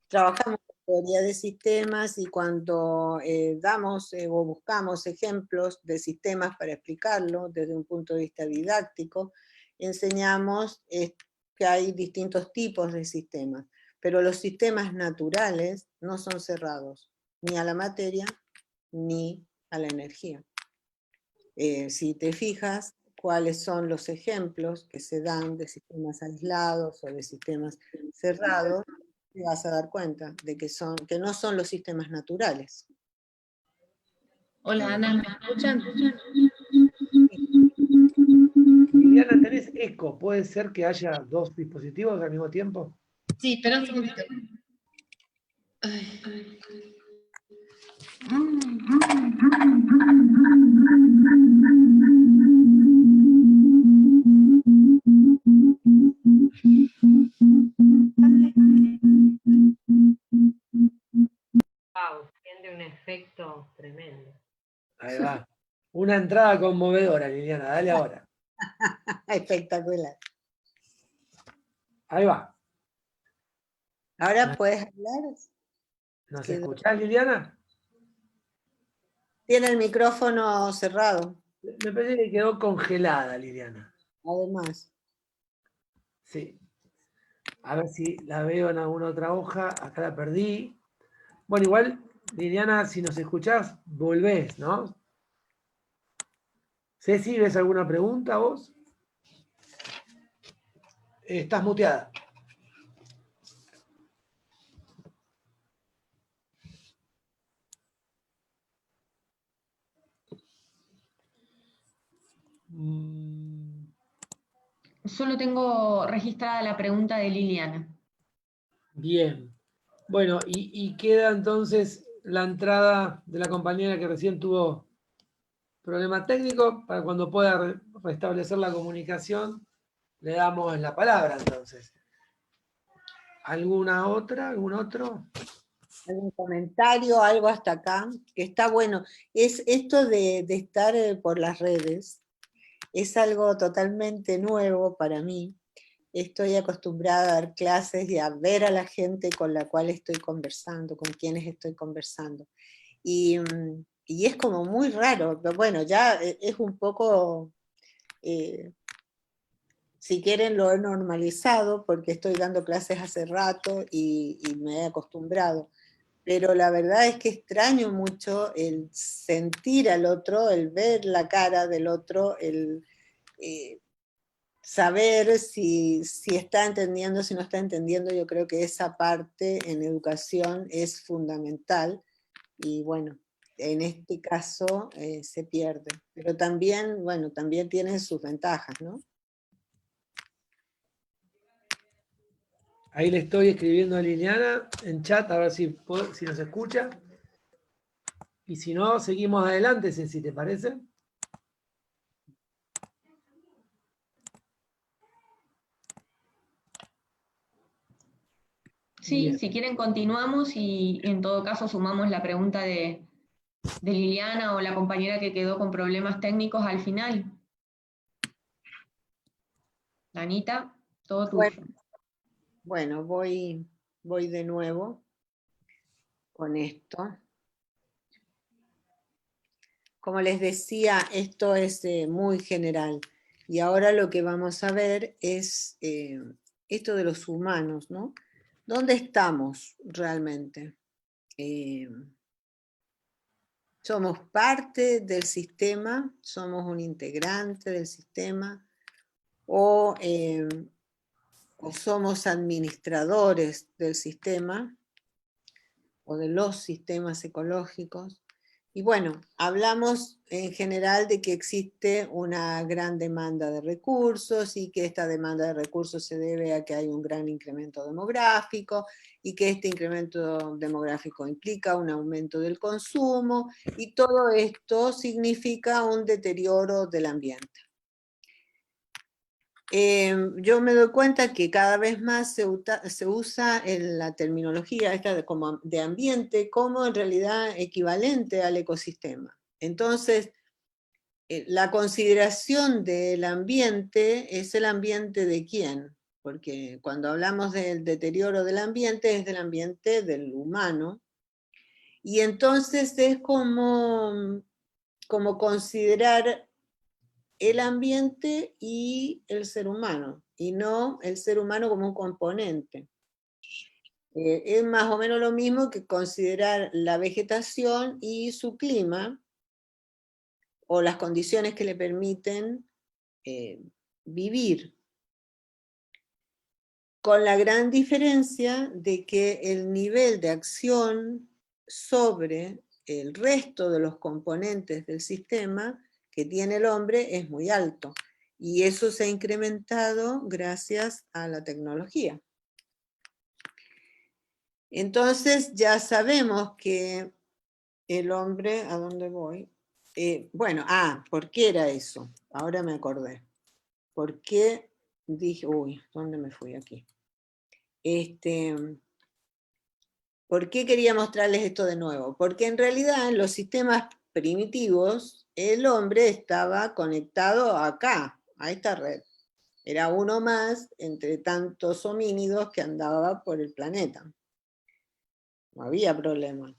trabajamos con teoría de sistemas y cuando damos o buscamos ejemplos de sistemas para explicarlo desde un punto de vista didáctico, enseñamos que hay distintos tipos de sistemas, pero los sistemas naturales no son cerrados, ni a la materia ni a la energía. Si te fijas, cuáles son los ejemplos que se dan de sistemas aislados o de sistemas cerrados, te vas a dar cuenta de que no son los sistemas naturales. Hola Ana, ¿me escuchan? Liliana, tenés eco. ¿Puede ser que haya dos dispositivos al mismo tiempo? Sí, espera un segundito. Ay. Wow, tiene un efecto tremendo. Ahí va. Una entrada conmovedora, Liliana. Dale ahora. Espectacular. Ahí va. Ahora puedes hablar. ¿Nos escuchás, Liliana? Tiene el micrófono cerrado, Me parece que quedó congelada, Liliana. además. Sí. A ver si la veo en alguna otra hoja. Acá la perdí. Bueno, igual, Liliana, si nos escuchás, volvés, ¿no? Ceci, ¿ves alguna pregunta vos? Estás muteada. Solo tengo registrada la pregunta de Liliana. Bien. Bueno, y queda entonces la entrada de la compañera que recién tuvo problema técnico. Para cuando pueda restablecer la comunicación, le damos la palabra entonces. ¿Alguna otra? ¿Algún otro? ¿Algún comentario, algo hasta acá? Que está bueno. Es esto de estar por las redes. Es algo totalmente nuevo para mí. Estoy acostumbrada a dar clases y a ver a la gente con la cual estoy conversando, con quienes estoy conversando. Y es como muy raro. Pero bueno, ya es un poco, si quieren lo he normalizado porque estoy dando clases hace rato y me he acostumbrado. Pero la verdad es que extraño mucho el sentir al otro, el ver la cara del otro, el saber si está entendiendo, si no está entendiendo. Yo creo que esa parte en educación es fundamental y bueno, en este caso se pierde. Pero también, bueno, también tiene sus ventajas, ¿no? Ahí le estoy escribiendo a Liliana en chat, a ver si nos escucha. Y si no, seguimos adelante, si te parece. Sí, Bien. si quieren continuamos y en todo caso sumamos la pregunta de Liliana o la compañera que quedó con problemas técnicos al final. Anita, todo tuyo. Bueno, voy de nuevo con esto. Como les decía, esto es muy general. Y ahora lo que vamos a ver es esto de los humanos, ¿no? ¿Dónde estamos realmente? ¿Somos parte del sistema? ¿Somos un integrante del sistema? ¿O somos administradores del sistema? ¿O de los sistemas ecológicos? Y bueno, hablamos en general de que existe una gran demanda de recursos y que esta demanda de recursos se debe a que hay un gran incremento demográfico y que este incremento demográfico implica un aumento del consumo y todo esto significa un deterioro del ambiente. Yo me doy cuenta que cada vez más se usa la terminología esta de ambiente como en realidad equivalente al ecosistema. Entonces, la consideración del ambiente es el ambiente de quién, porque cuando hablamos del deterioro del ambiente es del ambiente del humano, y entonces es como considerar el ambiente y el ser humano, y no el ser humano como un componente. Es más o menos lo mismo que considerar la vegetación y su clima, o las condiciones que le permiten vivir. Con la gran diferencia de que el nivel de acción sobre el resto de los componentes del sistema que tiene el hombre es muy alto. Y eso se ha incrementado gracias a la tecnología. Entonces ya sabemos que el hombre, ¿a dónde voy? Bueno, ¿por qué era eso? Ahora me acordé. ¿Por qué dije, ¿dónde me fui aquí? ¿Por qué quería mostrarles esto de nuevo? Porque en realidad en los sistemas primitivos el hombre estaba conectado acá, a esta red. Era uno más entre tantos homínidos que andaba por el planeta. No había problemas.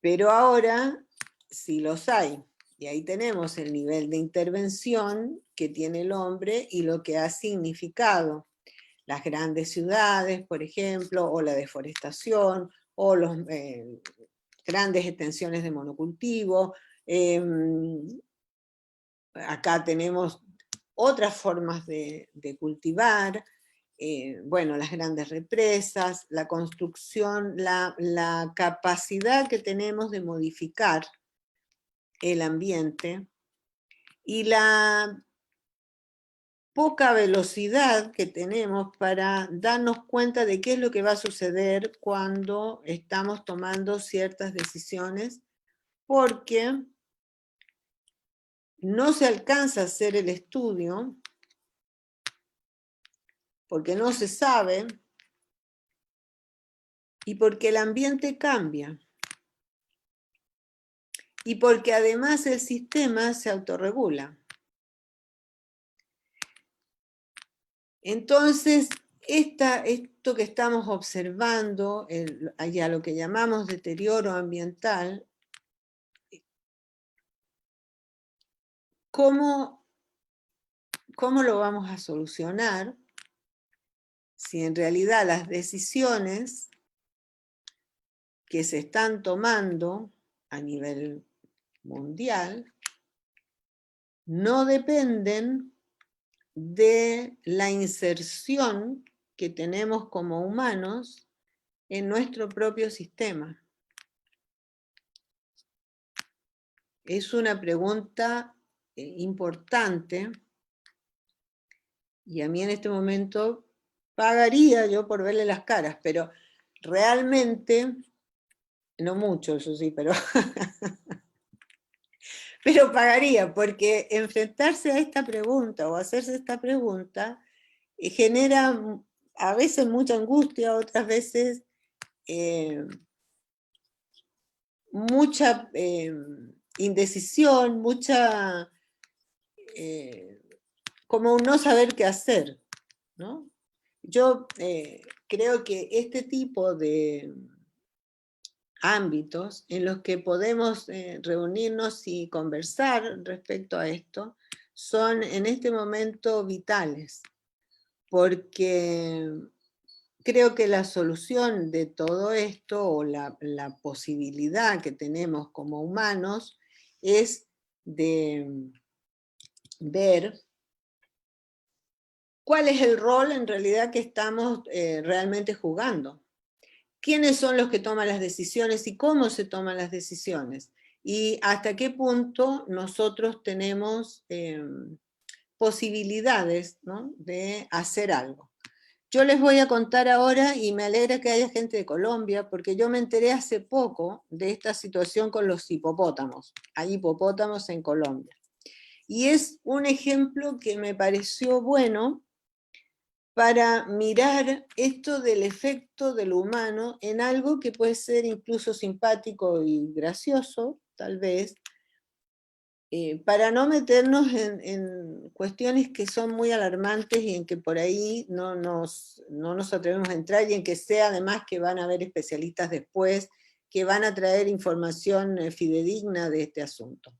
Pero ahora sí los hay. Y ahí tenemos el nivel de intervención que tiene el hombre y lo que ha significado. Las grandes ciudades, por ejemplo, o la deforestación, o las grandes extensiones de monocultivo. Acá tenemos otras formas de cultivar, bueno, las grandes represas, la construcción, la capacidad que tenemos de modificar el ambiente y la poca velocidad que tenemos para darnos cuenta de qué es lo que va a suceder cuando estamos tomando ciertas decisiones, porque no se alcanza a hacer el estudio, porque no se sabe, y porque el ambiente cambia, y porque además el sistema se autorregula. Entonces, esto que estamos observando, a lo que llamamos deterioro ambiental, ¿cómo lo vamos a solucionar si en realidad las decisiones que se están tomando a nivel mundial no dependen de la inserción que tenemos como humanos en nuestro propio sistema? Es una pregunta importante, y a mí en este momento pagaría yo por verle las caras, pero realmente, no mucho, eso sí, pero pagaría, porque enfrentarse a esta pregunta o hacerse esta pregunta genera a veces mucha angustia, otras veces mucha indecisión, mucha como un no saber qué hacer, ¿no? Yo creo que este tipo de ámbitos en los que podemos reunirnos y conversar respecto a esto son en este momento vitales, porque creo que la solución de todo esto, o la posibilidad que tenemos como humanos, es de ver cuál es el rol en realidad que estamos realmente jugando. ¿Quiénes son los que toman las decisiones y cómo se toman las decisiones? y hasta qué punto nosotros tenemos posibilidades, ¿no?, de hacer algo. Yo les voy a contar ahora, y me alegra que haya gente de Colombia, porque yo me enteré hace poco de esta situación con los hipopótamos. Hay hipopótamos en Colombia. Y es un ejemplo que me pareció bueno para mirar esto del efecto de lo humano en algo que puede ser incluso simpático y gracioso, tal vez, para no meternos en cuestiones que son muy alarmantes y en que por ahí no nos atrevemos a entrar, y en que sea además que van a haber especialistas después que van a traer información fidedigna de este asunto.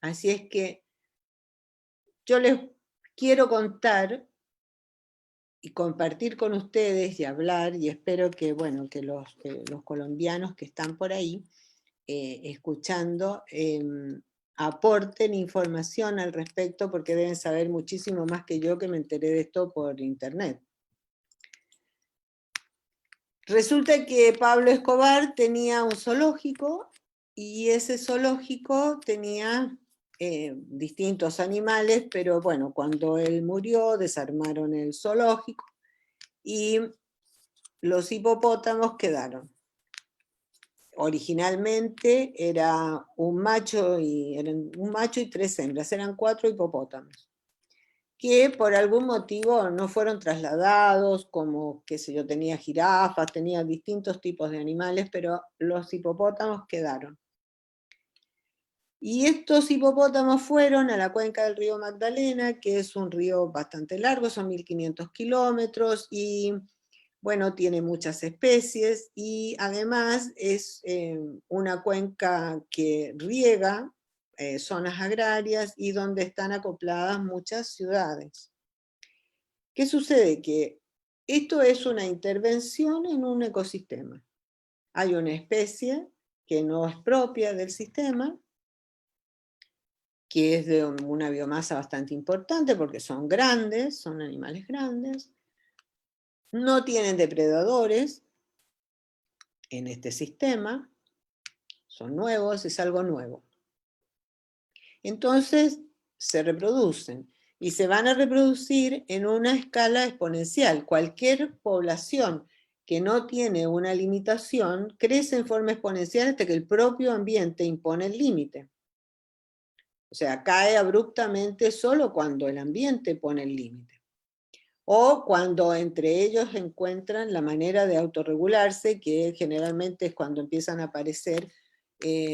Así es que yo les quiero contar y compartir con ustedes y hablar, y espero que, bueno, que los colombianos que están por ahí escuchando aporten información al respecto, porque deben saber muchísimo más que yo, que me enteré de esto por internet. Resulta que Pablo Escobar tenía un zoológico, y ese zoológico tenía distintos animales, pero bueno, cuando él murió desarmaron el zoológico y los hipopótamos quedaron. Originalmente era un macho y 3 hembras, eran 4 hipopótamos, que por algún motivo no fueron trasladados, como, qué sé yo, tenía jirafas, tenía distintos tipos de animales, pero los hipopótamos quedaron. Y estos hipopótamos fueron a la cuenca del río Magdalena, que es un río bastante largo, son 1500 kilómetros, y bueno, tiene muchas especies, y además es una cuenca que riega zonas agrarias y donde están acopladas muchas ciudades. ¿Qué sucede? Que esto es una intervención en un ecosistema. Hay una especie que no es propia del sistema, que es de una biomasa bastante importante porque son grandes, son animales grandes, no tienen depredadores en este sistema, son nuevos, es algo nuevo. Entonces se reproducen, y se van a reproducir en una escala exponencial. Cualquier población que no tiene una limitación crece en forma exponencial hasta que el propio ambiente impone el límite. O sea, cae abruptamente solo cuando el ambiente pone el límite, o cuando entre ellos encuentran la manera de autorregularse, que generalmente es cuando empiezan a aparecer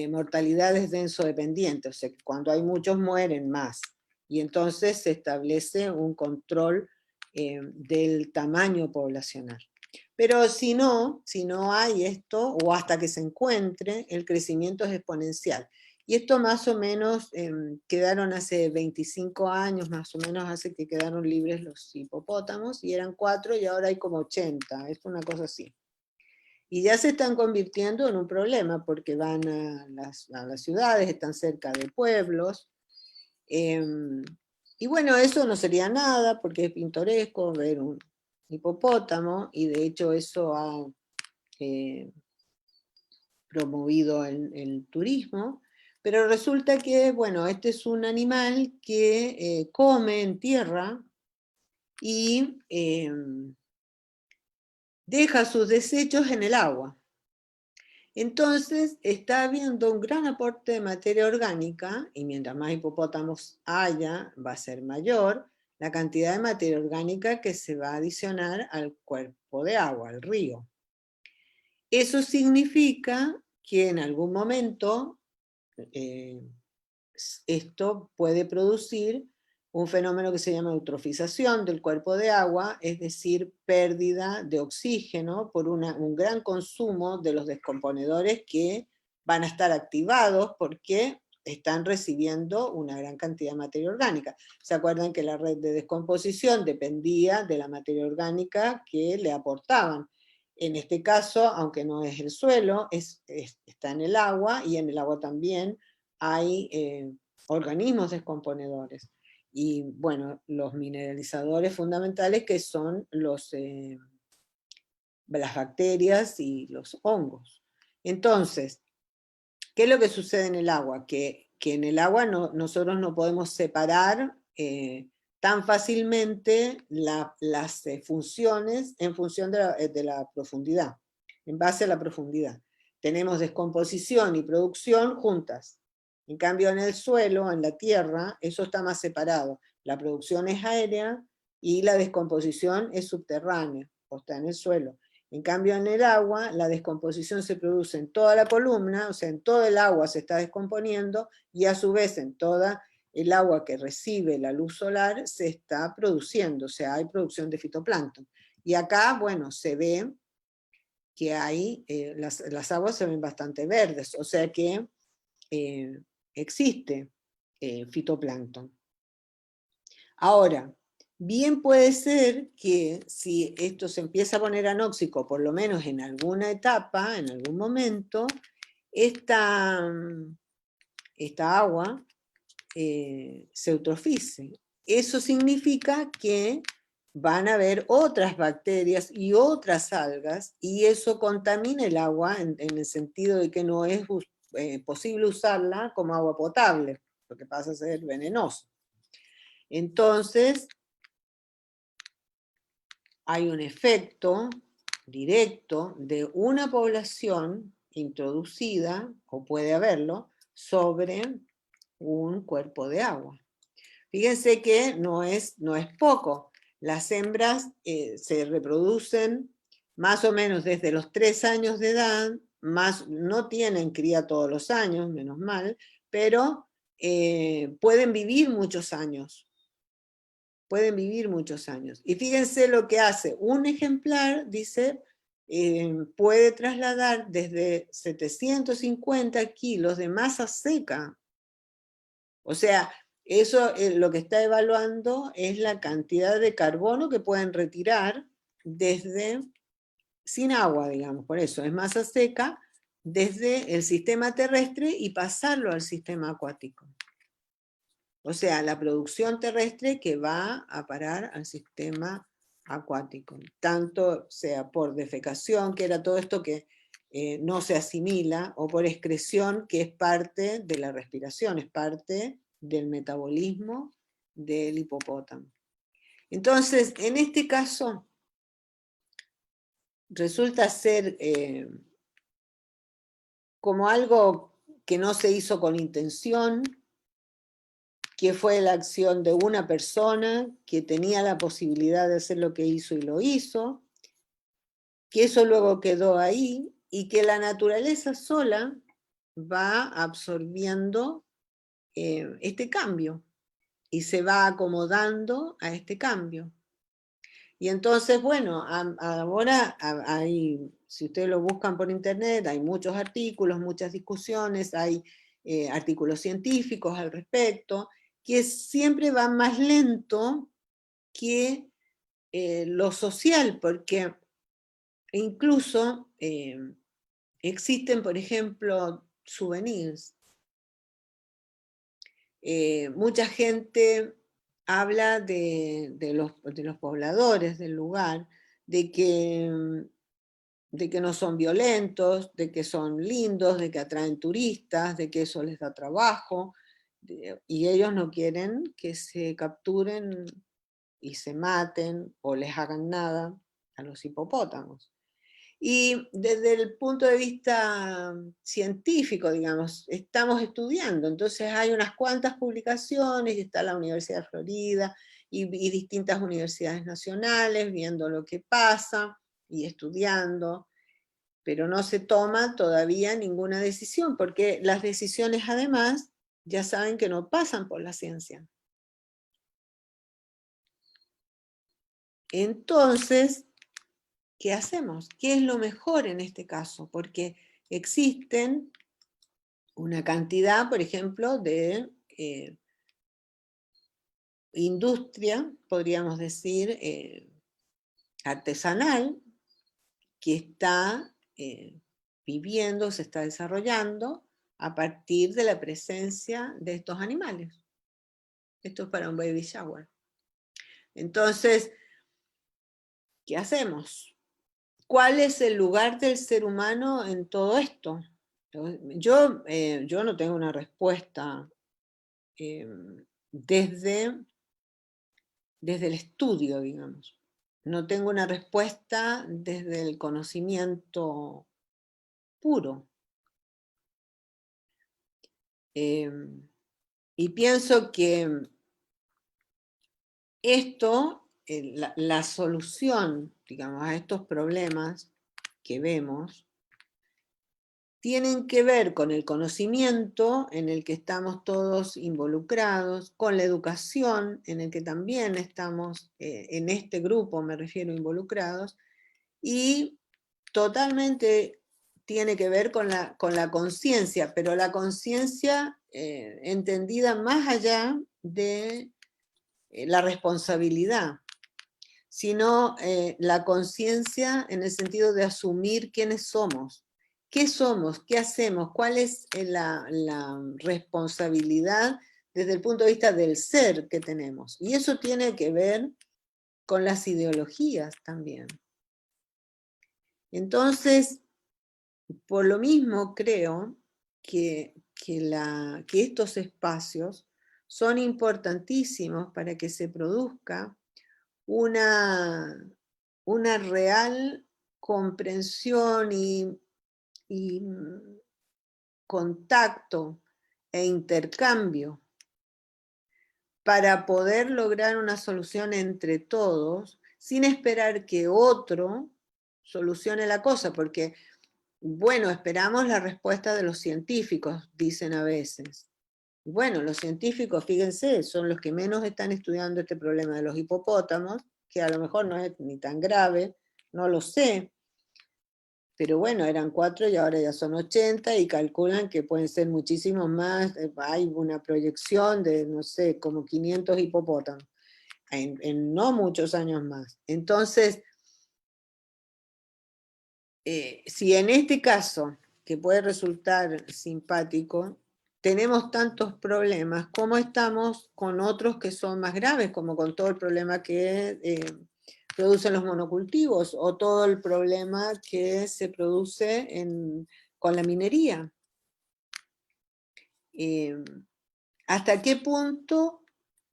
mortalidades densodependientes, o sea, que cuando hay muchos mueren más, y entonces se establece un control del tamaño poblacional. Pero si no hay esto, o hasta que se encuentre, el crecimiento es exponencial. Y esto más o menos quedaron hace 25 años, más o menos hace que quedaron libres los hipopótamos, y eran 4 y ahora hay como 80, es una cosa así. Y ya se están convirtiendo en un problema porque van a las ciudades, están cerca de pueblos. Y bueno, eso no sería nada porque es pintoresco ver un hipopótamo, y de hecho eso ha promovido el turismo. Pero resulta que, bueno, este es un animal que come en tierra y deja sus desechos en el agua. Entonces está habiendo un gran aporte de materia orgánica, y mientras más hipopótamos haya, va a ser mayor la cantidad de materia orgánica que se va a adicionar al cuerpo de agua, al río. Eso significa que en algún momento esto puede producir un fenómeno que se llama eutrofización del cuerpo de agua, es decir, pérdida de oxígeno por un gran consumo de los descomponedores que van a estar activados porque están recibiendo una gran cantidad de materia orgánica. ¿Se acuerdan que la red de descomposición dependía de la materia orgánica que le aportaban? En este caso, aunque no es el suelo, está en el agua, y en el agua también hay organismos descomponedores. Y bueno, los mineralizadores fundamentales, que son las bacterias y los hongos. Entonces, ¿Qué es lo que sucede en el agua? Que en el agua nosotros no podemos separar tan fácilmente las funciones en función de la profundidad, en base a la profundidad. Tenemos descomposición y producción juntas. En cambio, en el suelo, en la tierra, eso está más separado. La producción es aérea y la descomposición es subterránea, o está en el suelo. En cambio, en el agua, la descomposición se produce en toda la columna, o sea, en todo el agua se está descomponiendo, y a su vez en toda el agua que recibe la luz solar se está produciendo, o sea, hay producción de fitoplancton. Y acá, bueno, se ve que hay, las aguas se ven bastante verdes, o sea que existe fitoplancton. Ahora, bien puede ser que si esto se empieza a poner anóxico, por lo menos en alguna etapa, en algún momento, esta agua se eutrofice. Eso significa que van a haber otras bacterias y otras algas, y eso contamina el agua en el sentido de que no es posible usarla como agua potable, lo que pasa a ser venenoso. Entonces, hay un efecto directo de una población introducida, o puede haberlo, sobre un cuerpo de agua. Fíjense que no es poco. Las hembras se reproducen más o menos desde los 3 años de edad, no tienen cría todos los años, menos mal, pero pueden vivir muchos años. Pueden vivir muchos años. Y fíjense lo que hace. Un ejemplar, dice, puede trasladar desde 750 kilos de masa seca. O sea, eso lo que está evaluando es la cantidad de carbono que pueden retirar desde, sin agua, digamos, por eso es masa seca, desde el sistema terrestre y pasarlo al sistema acuático. O sea, la producción terrestre que va a parar al sistema acuático, tanto sea por defecación, que era todo esto que no se asimila, o por excreción, que es parte de la respiración, es parte del metabolismo del hipopótamo. Entonces, en este caso, resulta ser como algo que no se hizo con intención, que fue la acción de una persona que tenía la posibilidad de hacer lo que hizo y lo hizo, que eso luego quedó ahí, y que la naturaleza sola va absorbiendo este cambio y se va acomodando a este cambio. Y entonces, bueno, ahora hay, si ustedes lo buscan por internet, hay muchos artículos, muchas discusiones, hay artículos científicos al respecto, que siempre van más lento que lo social, porque incluso existen, por ejemplo, souvenirs. Mucha gente habla de los pobladores del lugar, de que no son violentos, de que son lindos, de que atraen turistas, de que eso les da trabajo, y ellos no quieren que se capturen y se maten o les hagan nada a los hipopótamos. Y desde el punto de vista científico, digamos, estamos estudiando, entonces hay unas cuantas publicaciones, y está la Universidad de Florida y distintas universidades nacionales viendo lo que pasa y estudiando, pero no se toma todavía ninguna decisión, porque las decisiones además ya saben que no pasan por la ciencia. Entonces, ¿qué hacemos? ¿Qué es lo mejor en este caso? Porque existen una cantidad, por ejemplo, de industria, podríamos decir, artesanal, que está viviendo, se está desarrollando a partir de la presencia de estos animales. Esto es para un baby shower. Entonces, ¿qué hacemos? ¿Cuál es el lugar del ser humano en todo esto? Yo no tengo una respuesta desde el estudio, digamos. No tengo una respuesta desde el conocimiento puro. Y pienso que esto, la solución, digamos, a estos problemas que vemos, tienen que ver con el conocimiento en el que estamos todos involucrados, con la educación en el que también estamos, en este grupo me refiero, involucrados, y totalmente tiene que ver con la conciencia, pero la conciencia entendida más allá de la responsabilidad, sino la conciencia en el sentido de asumir quiénes somos. ¿Qué somos? ¿Qué hacemos? ¿Cuál es la responsabilidad desde el punto de vista del ser que tenemos? Y eso tiene que ver con las ideologías también. Entonces, por lo mismo creo que estos espacios son importantísimos para que se produzca una real comprensión y contacto e intercambio para poder lograr una solución entre todos sin esperar que otro solucione la cosa, porque, bueno, esperamos la respuesta de los científicos, dicen a veces. Bueno, los científicos, fíjense, son los que menos están estudiando este problema de los hipopótamos, que a lo mejor no es ni tan grave, no lo sé, pero bueno, eran 4 y ahora ya son 80 y calculan que pueden ser muchísimos más, hay una proyección de, no sé, como 500 hipopótamos, en no muchos años más. Entonces, si en este caso, que puede resultar simpático, tenemos tantos problemas, ¿cómo estamos con otros que son más graves, como con todo el problema que producen los monocultivos o todo el problema que se produce con la minería? ¿Hasta qué punto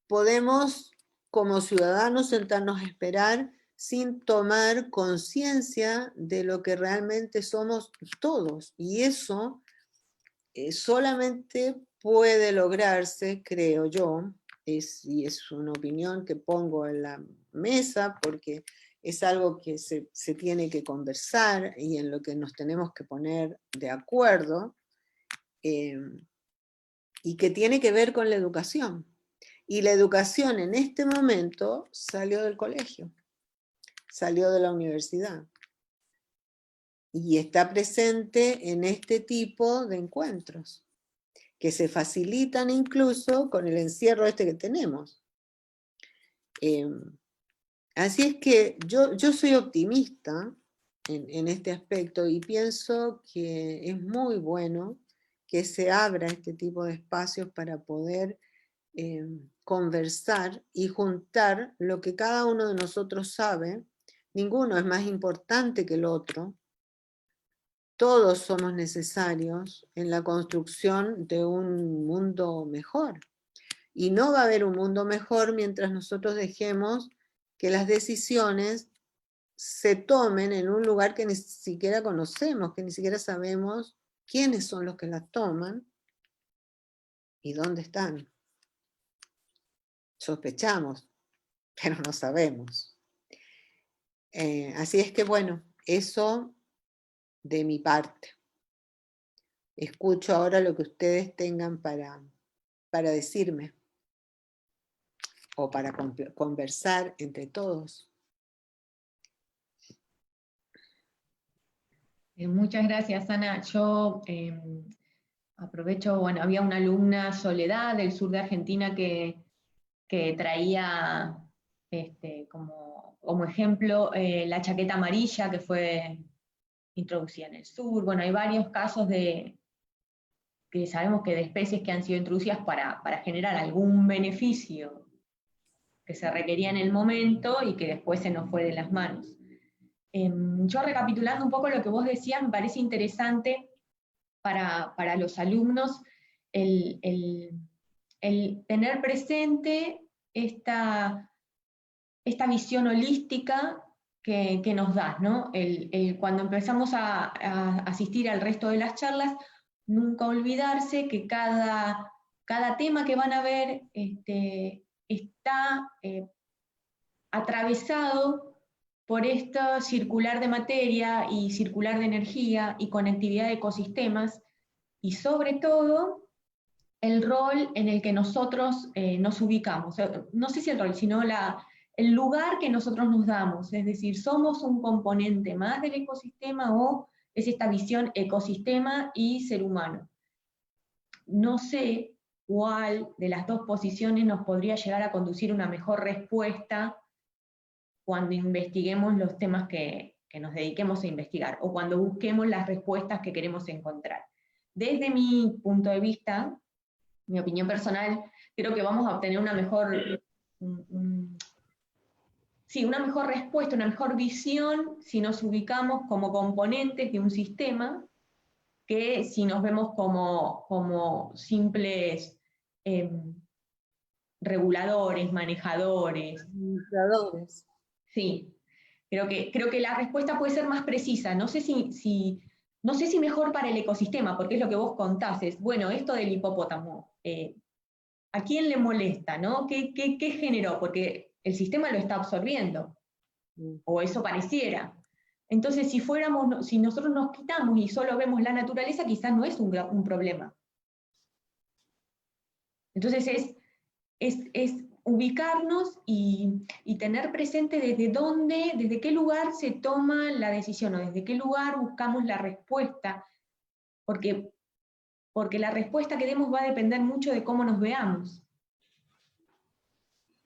podemos, como ciudadanos, sentarnos a esperar sin tomar conciencia de lo que realmente somos todos? Y eso solamente puede lograrse, creo yo, y es una opinión que pongo en la mesa porque es algo que se tiene que conversar y en lo que nos tenemos que poner de acuerdo, y que tiene que ver con la educación. Y la educación en este momento salió del colegio, salió de la universidad y está presente en este tipo de encuentros, que se facilitan incluso con el encierro este que tenemos. Así es que yo soy optimista en este aspecto y pienso que es muy bueno que se abra este tipo de espacios para poder conversar y juntar lo que cada uno de nosotros sabe. Ninguno es más importante que el otro. Todos somos necesarios en la construcción de un mundo mejor. Y no va a haber un mundo mejor mientras nosotros dejemos que las decisiones se tomen en un lugar que ni siquiera conocemos, que ni siquiera sabemos quiénes son los que las toman y dónde están. Sospechamos, pero no sabemos. Así es que bueno, eso de mi parte. Escucho ahora lo que ustedes tengan para decirme o para conversar entre todos. Muchas gracias, Ana. Yo aprovecho, bueno, había una alumna, Soledad, del sur de Argentina, que traía como ejemplo la chaqueta amarilla, que fue introducida en el sur. Bueno, hay varios casos que sabemos que de especies que han sido introducidas para generar algún beneficio que se requería en el momento y que después se nos fue de las manos. Yo recapitulando un poco lo que vos decías, me parece interesante para los alumnos el tener presente esta visión holística que nos da, ¿no? Cuando empezamos a asistir al resto de las charlas, nunca olvidarse que cada tema que van a ver está atravesado por esta circular de materia y circular de energía y conectividad de ecosistemas, y sobre todo el rol en el que nosotros nos ubicamos. No sé si el rol, sino el lugar que nosotros nos damos, es decir, somos un componente más del ecosistema o es esta visión ecosistema y ser humano. No sé cuál de las dos posiciones nos podría llegar a conducir a una mejor respuesta cuando investiguemos los temas que nos dediquemos a investigar, o cuando busquemos las respuestas que queremos encontrar. Desde mi punto de vista, mi opinión personal, creo que vamos a obtener una mejor, una mejor respuesta, una mejor visión si nos ubicamos como componentes de un sistema, que si nos vemos como simples reguladores, manejadores. Administradores. Sí, creo que la respuesta puede ser más precisa. No sé si mejor para el ecosistema, porque es lo que vos contás, es, bueno, esto del hipopótamo, ¿a quién le molesta, no? ¿Qué generó? Porque el sistema lo está absorbiendo, o eso pareciera. Entonces, si nosotros nos quitamos y solo vemos la naturaleza, quizás no es un problema. Entonces es ubicarnos y tener presente desde qué lugar se toma la decisión, o desde qué lugar buscamos la respuesta, porque la respuesta que demos va a depender mucho de cómo nos veamos.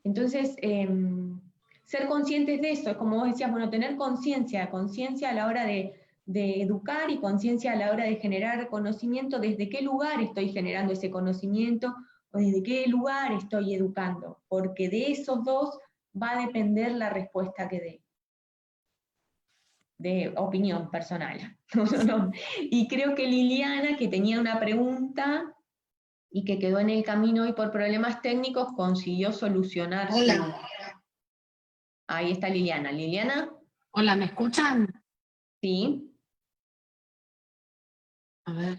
Entonces, ser conscientes de eso, es como vos decías, bueno, tener conciencia a la hora de educar y conciencia a la hora de generar conocimiento, desde qué lugar estoy generando ese conocimiento, o desde qué lugar estoy educando, porque de esos dos va a depender la respuesta que dé. De opinión personal. Y creo que Liliana, que tenía una pregunta y que quedó en el camino y por problemas técnicos consiguió solucionar. Hola. Ahí está Liliana. ¿Liliana? Hola, ¿me escuchan? Sí. A ver.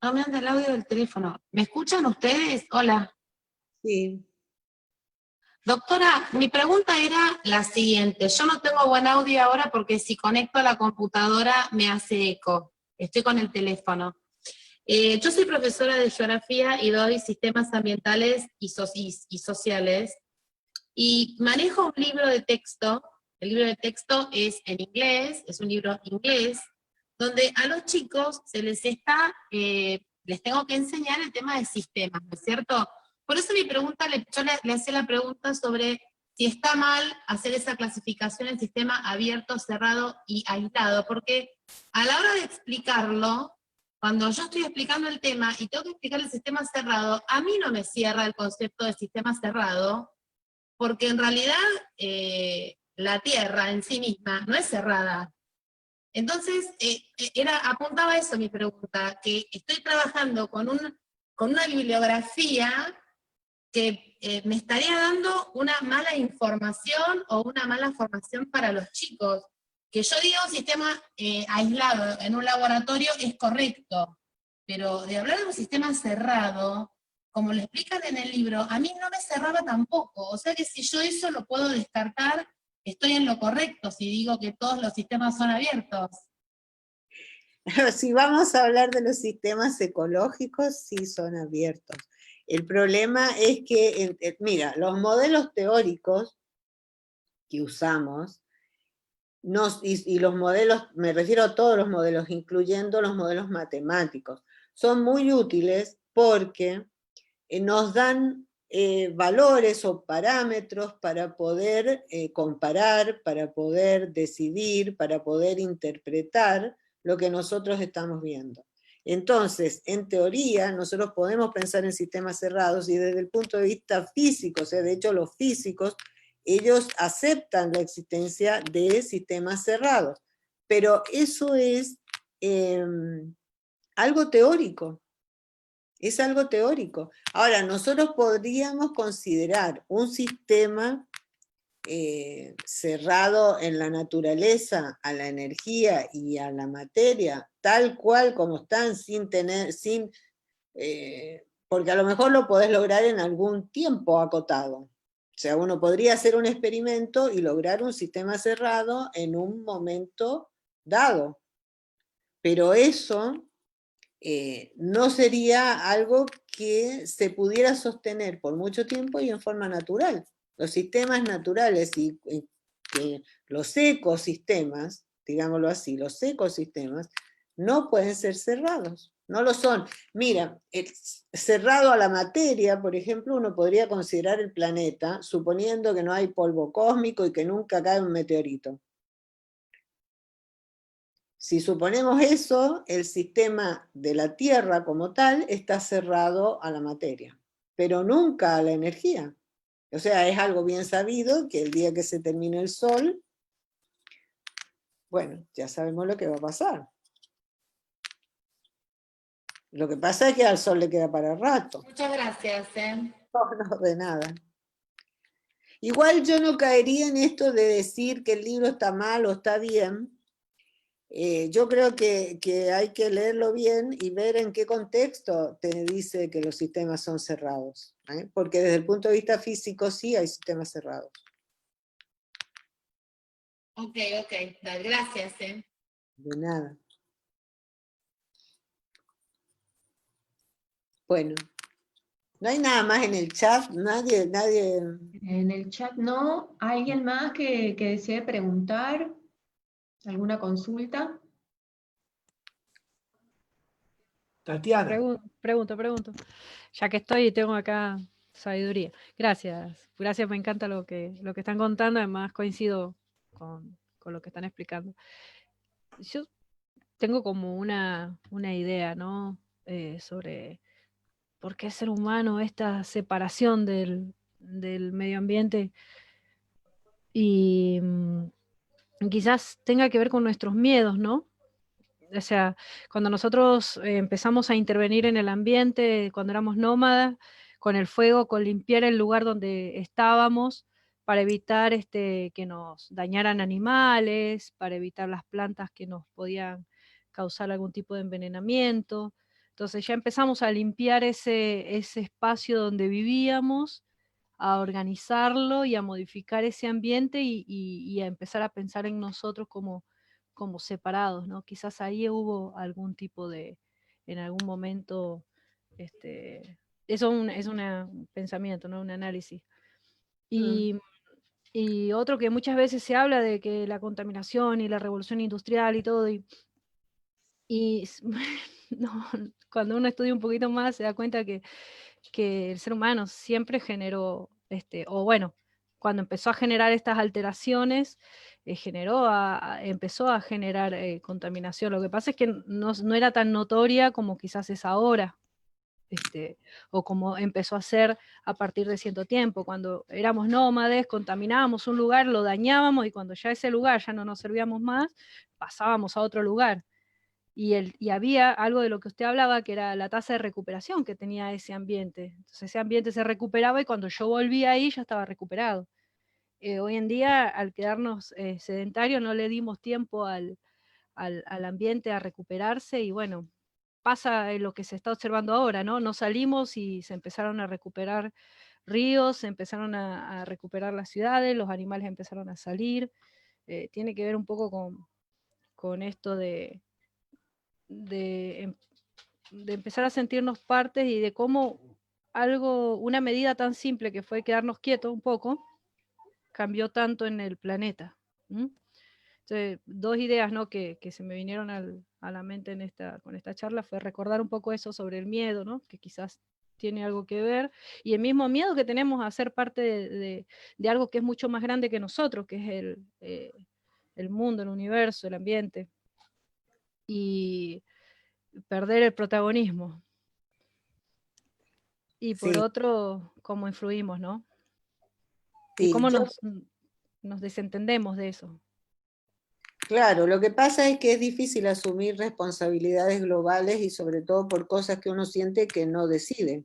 No me anda el audio del teléfono. ¿Me escuchan ustedes? Hola. Sí. Doctora, mi pregunta era la siguiente. Yo no tengo buen audio ahora porque si conecto a la computadora me hace eco. Estoy con el teléfono. Yo soy profesora de geografía y doy sistemas ambientales y sociales. Y manejo un libro de texto. El libro de texto es en inglés, es un libro inglés, donde a los chicos les tengo que enseñar el tema de sistemas, ¿no es cierto? Por eso mi pregunta, yo le hacía la pregunta sobre si está mal hacer esa clasificación en sistema abierto, cerrado y aislado, porque a la hora de explicarlo, cuando yo estoy explicando el tema y tengo que explicar el sistema cerrado, a mí no me cierra el concepto de sistema cerrado, porque en realidad la Tierra en sí misma no es cerrada. Entonces, apuntaba a eso mi pregunta, que estoy trabajando con una bibliografía que me estaría dando una mala información o una mala formación para los chicos. Que yo diga un sistema aislado en un laboratorio es correcto, pero de hablar de un sistema cerrado, como lo explican en el libro, a mí no me cerraba tampoco. O sea que si yo eso lo puedo descartar, estoy en lo correcto si digo que todos los sistemas son abiertos. Si vamos a hablar de los sistemas ecológicos, sí son abiertos. El problema es que, mira, los modelos teóricos que usamos, y los modelos, me refiero a todos los modelos, incluyendo los modelos matemáticos, son muy útiles porque nos dan valores o parámetros para poder comparar, para poder decidir, para poder interpretar lo que nosotros estamos viendo. Entonces, en teoría, nosotros podemos pensar en sistemas cerrados y desde el punto de vista físico, o sea, de hecho los físicos, ellos aceptan la existencia de sistemas cerrados, pero eso es algo teórico. Es algo teórico. Ahora, nosotros podríamos considerar un sistema cerrado en la naturaleza, a la energía y a la materia, tal cual como están, porque a lo mejor lo podés lograr en algún tiempo acotado. O sea, uno podría hacer un experimento y lograr un sistema cerrado en un momento dado. Pero eso no sería algo que se pudiera sostener por mucho tiempo y en forma natural. Los sistemas naturales y los ecosistemas, digámoslo así, los ecosistemas no pueden ser cerrados, no lo son. Mira, cerrado a la materia, por ejemplo, uno podría considerar el planeta, suponiendo que no hay polvo cósmico y que nunca cae un meteorito. Si suponemos eso, el sistema de la Tierra como tal está cerrado a la materia, pero nunca a la energía. O sea, es algo bien sabido que el día que se termine el Sol, bueno, ya sabemos lo que va a pasar. Lo que pasa es que al Sol le queda para rato. Muchas gracias. No, de nada. Igual yo no caería en esto de decir que el libro está mal o está bien. Yo creo que hay que leerlo bien y ver en qué contexto te dice que los sistemas son cerrados. Porque desde el punto de vista físico sí hay sistemas cerrados. Ok, gracias. De nada. Bueno, no hay nada más en el chat, nadie. En el chat no. ¿Alguien más que desee preguntar? ¿Alguna consulta? Tatiana. Pregunto. Ya que estoy y tengo acá sabiduría. Gracias, me encanta lo que están contando, además coincido con lo que están explicando. Yo tengo como una idea, ¿no? Sobre por qué ser humano esta separación del medio ambiente y quizás tenga que ver con nuestros miedos, ¿no? O sea, cuando nosotros empezamos a intervenir en el ambiente, cuando éramos nómadas, con el fuego, con limpiar el lugar donde estábamos, para evitar que nos dañaran animales, para evitar las plantas que nos podían causar algún tipo de envenenamiento. Entonces ya empezamos a limpiar ese espacio donde vivíamos, a organizarlo y a modificar ese ambiente y a empezar a pensar en nosotros como separados, ¿no? Quizás ahí hubo algún tipo en algún momento, eso es un pensamiento, ¿no? Un análisis. Y otro que muchas veces se habla de que la contaminación y la revolución industrial y todo, y no, cuando uno estudia un poquito más se da cuenta que el ser humano siempre generó, o bueno, cuando empezó a generar estas alteraciones, empezó a generar contaminación. Lo que pasa es que no era tan notoria como quizás es ahora, o como empezó a ser a partir de cierto tiempo. Cuando éramos nómades, contaminábamos un lugar, lo dañábamos, y cuando ya ese lugar ya no nos servíamos más, pasábamos a otro lugar. Y había algo de lo que usted hablaba, que era la tasa de recuperación que tenía ese ambiente. Entonces ese ambiente se recuperaba y cuando yo volvía ahí ya estaba recuperado. Hoy en día, al quedarnos sedentarios, no le dimos tiempo al ambiente a recuperarse, y bueno, pasa lo que se está observando ahora, ¿no? No salimos y se empezaron a recuperar ríos, se empezaron a recuperar las ciudades, los animales empezaron a salir. Tiene que ver un poco con esto de empezar a sentirnos partes, y de cómo una medida tan simple que fue quedarnos quietos un poco, cambió tanto en el planeta. Entonces, dos ideas, ¿no?, que se me vinieron a la mente con esta charla fue recordar un poco eso sobre el miedo, ¿no?, que quizás tiene algo que ver, y el mismo miedo que tenemos a ser parte de algo que es mucho más grande que nosotros, que es el mundo, el universo, el ambiente, y perder el protagonismo. Y por Sí, otro, cómo influimos, ¿no? Y sí, cómo nos desentendemos de eso. Claro, lo que pasa es que es difícil asumir responsabilidades globales y sobre todo por cosas que uno siente que no decide.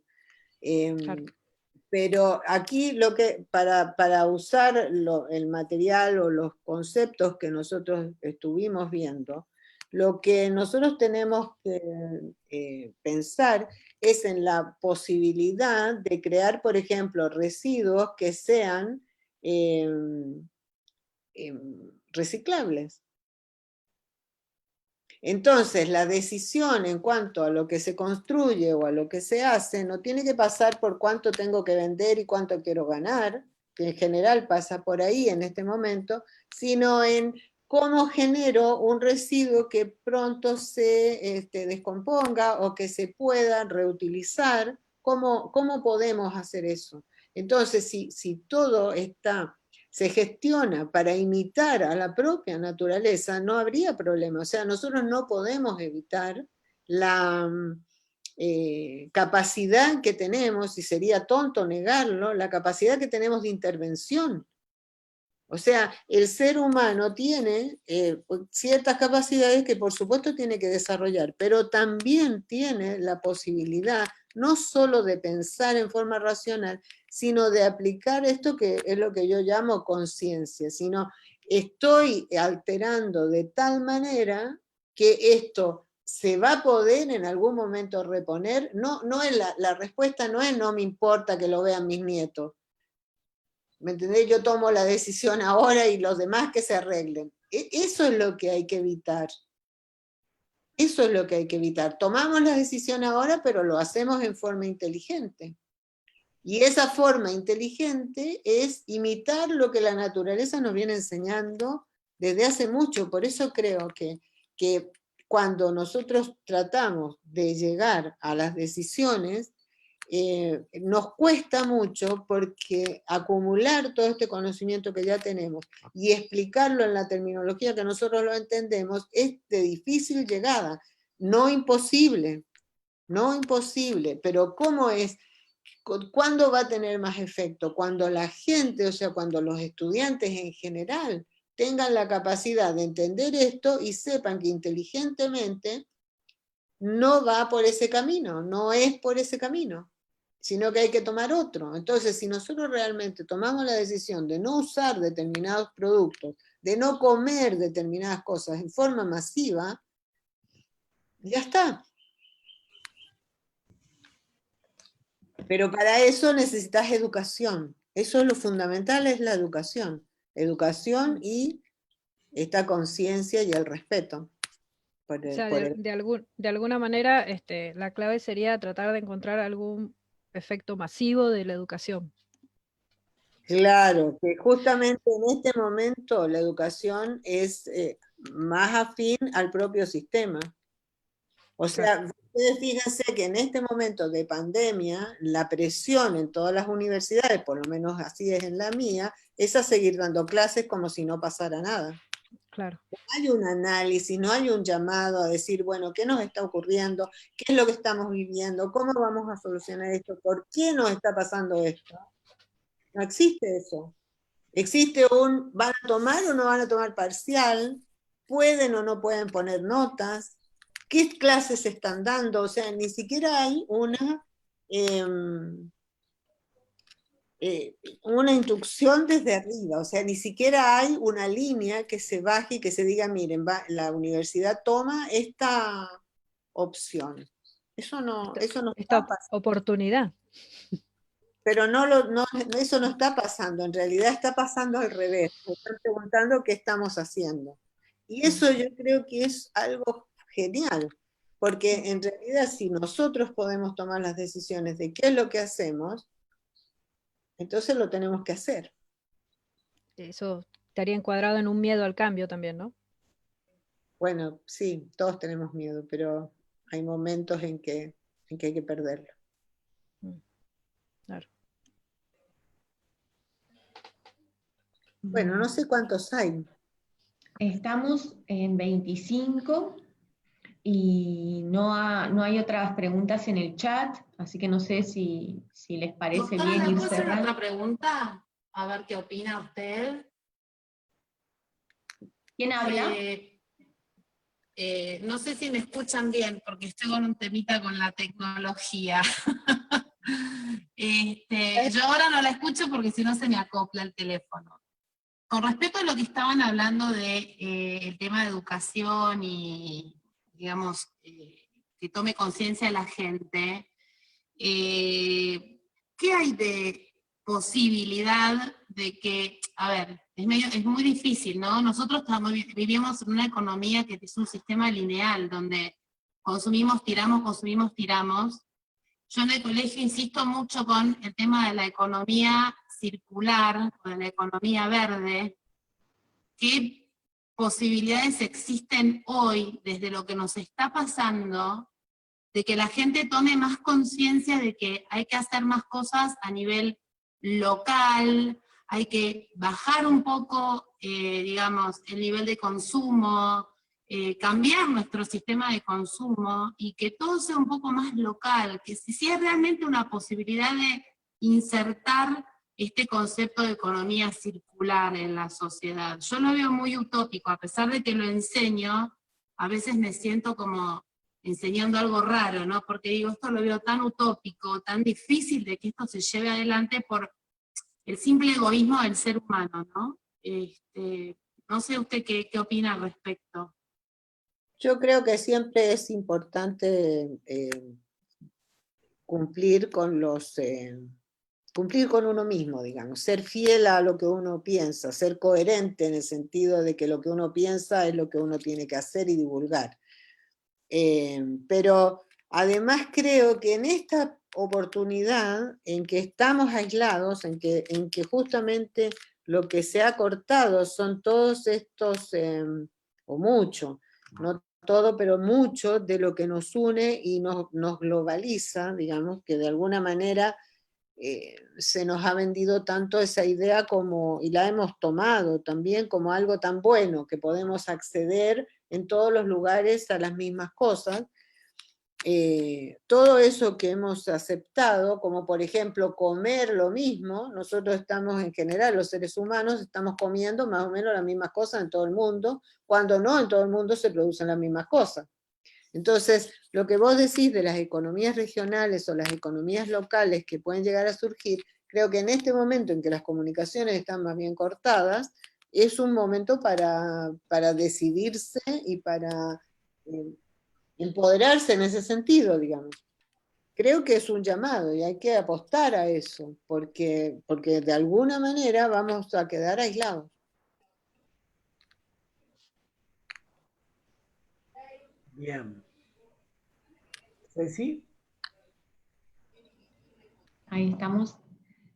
Claro. Pero aquí para usar el material o los conceptos que nosotros estuvimos viendo, lo que nosotros tenemos que pensar es en la posibilidad de crear, por ejemplo, residuos que sean reciclables. Entonces, la decisión en cuanto a lo que se construye o a lo que se hace no tiene que pasar por cuánto tengo que vender y cuánto quiero ganar, que en general pasa por ahí en este momento, sino en cómo genero un residuo que pronto se descomponga o que se pueda reutilizar. ¿Cómo podemos hacer eso? Entonces, si todo se gestiona para imitar a la propia naturaleza, no habría problema. O sea, nosotros no podemos evitar la capacidad que tenemos, y sería tonto negarlo, la capacidad que tenemos de intervención. O sea, el ser humano tiene ciertas capacidades que por supuesto tiene que desarrollar, pero también tiene la posibilidad no solo de pensar en forma racional, sino de aplicar esto que es lo que yo llamo conciencia, sino estoy alterando de tal manera que esto se va a poder en algún momento reponer. No es la respuesta no es no me importa que lo vean mis nietos. ¿Me entendés? Yo tomo la decisión ahora y los demás que se arreglen. Eso es lo que hay que evitar. Eso es lo que hay que evitar. Tomamos la decisión ahora, pero lo hacemos en forma inteligente. Y esa forma inteligente es imitar lo que la naturaleza nos viene enseñando desde hace mucho. Por eso creo que cuando nosotros tratamos de llegar a las decisiones, nos cuesta mucho, porque acumular todo este conocimiento que ya tenemos y explicarlo en la terminología que nosotros lo entendemos es de difícil llegada, no imposible, pero ¿cómo es? ¿Cuándo va a tener más efecto? Cuando la gente, o sea, cuando los estudiantes en general tengan la capacidad de entender esto y sepan que inteligentemente no va por ese camino, no es por ese camino, sino que hay que tomar otro. Entonces, si nosotros realmente tomamos la decisión de no usar determinados productos, de no comer determinadas cosas en forma masiva, ya está. Pero para eso necesitas educación. Eso es lo fundamental, es la educación. Educación y esta conciencia y el respeto. O sea, de alguna manera, la clave sería tratar de encontrar algún efecto masivo de la educación. Claro, que justamente en este momento la educación es más afín al propio sistema. O sea, ustedes fíjense que en este momento de pandemia, la presión en todas las universidades, por lo menos así es en la mía, es a seguir dando clases como si no pasara nada. Claro. No hay un análisis, no hay un llamado a decir, bueno, ¿qué nos está ocurriendo? ¿Qué es lo que estamos viviendo? ¿Cómo vamos a solucionar esto? ¿Por qué nos está pasando esto? No existe eso. Existe ¿van a tomar o no van a tomar parcial? ¿Pueden o no pueden poner notas? ¿Qué clases se están dando? O sea, ni siquiera hay una instrucción desde arriba, o sea, ni siquiera hay una línea que se baje y que se diga, miren, la universidad toma esta opción. Eso no está pasando. Oportunidad. Pero eso no está pasando, en realidad está pasando al revés. Me están preguntando qué estamos haciendo. Y eso yo creo que es algo genial, porque en realidad si nosotros podemos tomar las decisiones de qué es lo que hacemos, entonces lo tenemos que hacer. Eso estaría encuadrado en un miedo al cambio también, ¿no? Bueno, sí, todos tenemos miedo, pero hay momentos en que hay que perderlo. Claro. Bueno, no sé cuántos hay. Estamos en 25 y no hay otras preguntas en el chat, así que no sé si les parece Doctora, bien ¿le ir puedo hacer cerrando. otra pregunta? A ver qué opina usted. ¿Quién habla? No sé si me escuchan bien, porque estoy con un temita con la tecnología. Yo ahora no la escucho porque si no se me acopla el teléfono. Con respecto a lo que estaban hablando de el tema de educación y, digamos, que tome conciencia la gente, ¿qué hay de posibilidad de que, a ver, es muy difícil, ¿no? Nosotros vivimos en una economía que es un sistema lineal, donde consumimos, tiramos, consumimos, tiramos. Yo en el colegio insisto mucho con el tema de la economía circular, o de la economía verde. ¿Qué posibilidades existen hoy, desde lo que nos está pasando, de que la gente tome más conciencia de que hay que hacer más cosas a nivel local, hay que bajar un poco, digamos, el nivel de consumo, cambiar nuestro sistema de consumo, y que todo sea un poco más local, que si es realmente una posibilidad de insertar este concepto de economía circular en la sociedad? Yo lo veo muy utópico, a pesar de que lo enseño, a veces me siento como enseñando algo raro, ¿no? Porque digo, esto lo veo tan utópico, tan difícil de que esto se lleve adelante por el simple egoísmo del ser humano, ¿no? No sé usted qué opina al respecto. Yo creo que siempre es importante cumplir con cumplir con uno mismo, digamos, ser fiel a lo que uno piensa, ser coherente en el sentido de que lo que uno piensa es lo que uno tiene que hacer y divulgar. Pero además creo que en esta oportunidad en que estamos aislados, en que justamente lo que se ha cortado son todos estos, o mucho, no todo, pero mucho de lo que nos une y nos globaliza, digamos, que de alguna manera se nos ha vendido tanto esa idea como, y la hemos tomado también como algo tan bueno, que podemos acceder en todos los lugares a las mismas cosas. Todo eso que hemos aceptado, como por ejemplo comer lo mismo, nosotros estamos en general, los seres humanos, estamos comiendo más o menos las mismas cosas en todo el mundo, cuando no en todo el mundo se producen las mismas cosas. Entonces, lo que vos decís de las economías regionales o las economías locales que pueden llegar a surgir, creo que en este momento en que las comunicaciones están más bien cortadas, es un momento para decidirse y para empoderarse en ese sentido, digamos. Creo que es un llamado y hay que apostar a eso, porque de alguna manera vamos a quedar aislados. Bien. ¿Sí? Ahí estamos.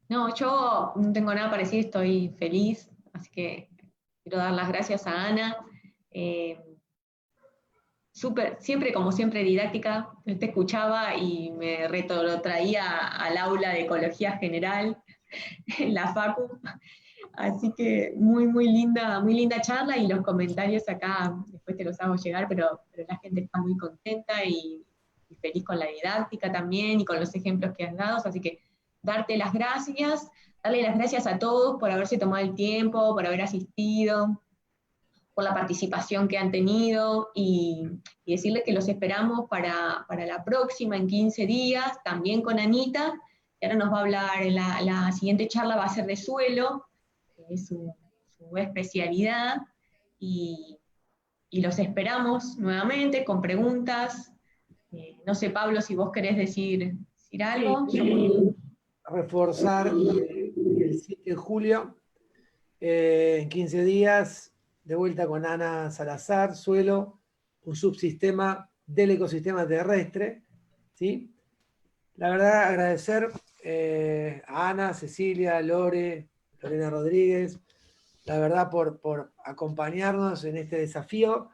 No, yo no tengo nada para decir, estoy feliz, así que quiero dar las gracias a Ana. Siempre, como siempre, didáctica. Te escuchaba y me retrotraía al aula de Ecología General en la Facu. Así que muy linda charla, y los comentarios acá, después te los hago llegar, pero la gente está muy contenta y feliz con la didáctica también y con los ejemplos que has dado. Así que darte las gracias, darle las gracias a todos por haberse tomado el tiempo, por haber asistido, por la participación que han tenido, y decirles que los esperamos para la próxima, en 15 días, también con Anita, que ahora nos va a hablar, la siguiente charla va a ser de suelo, que es su especialidad, y los esperamos nuevamente con preguntas. No sé, Pablo, si vos querés decir algo. Sí, reforzar el 7 de julio, en 15 días, de vuelta con Ana Salazar, suelo, un subsistema del ecosistema terrestre, ¿sí? La verdad, agradecer a Ana, Cecilia, Lorena Rodríguez, la verdad por acompañarnos en este desafío,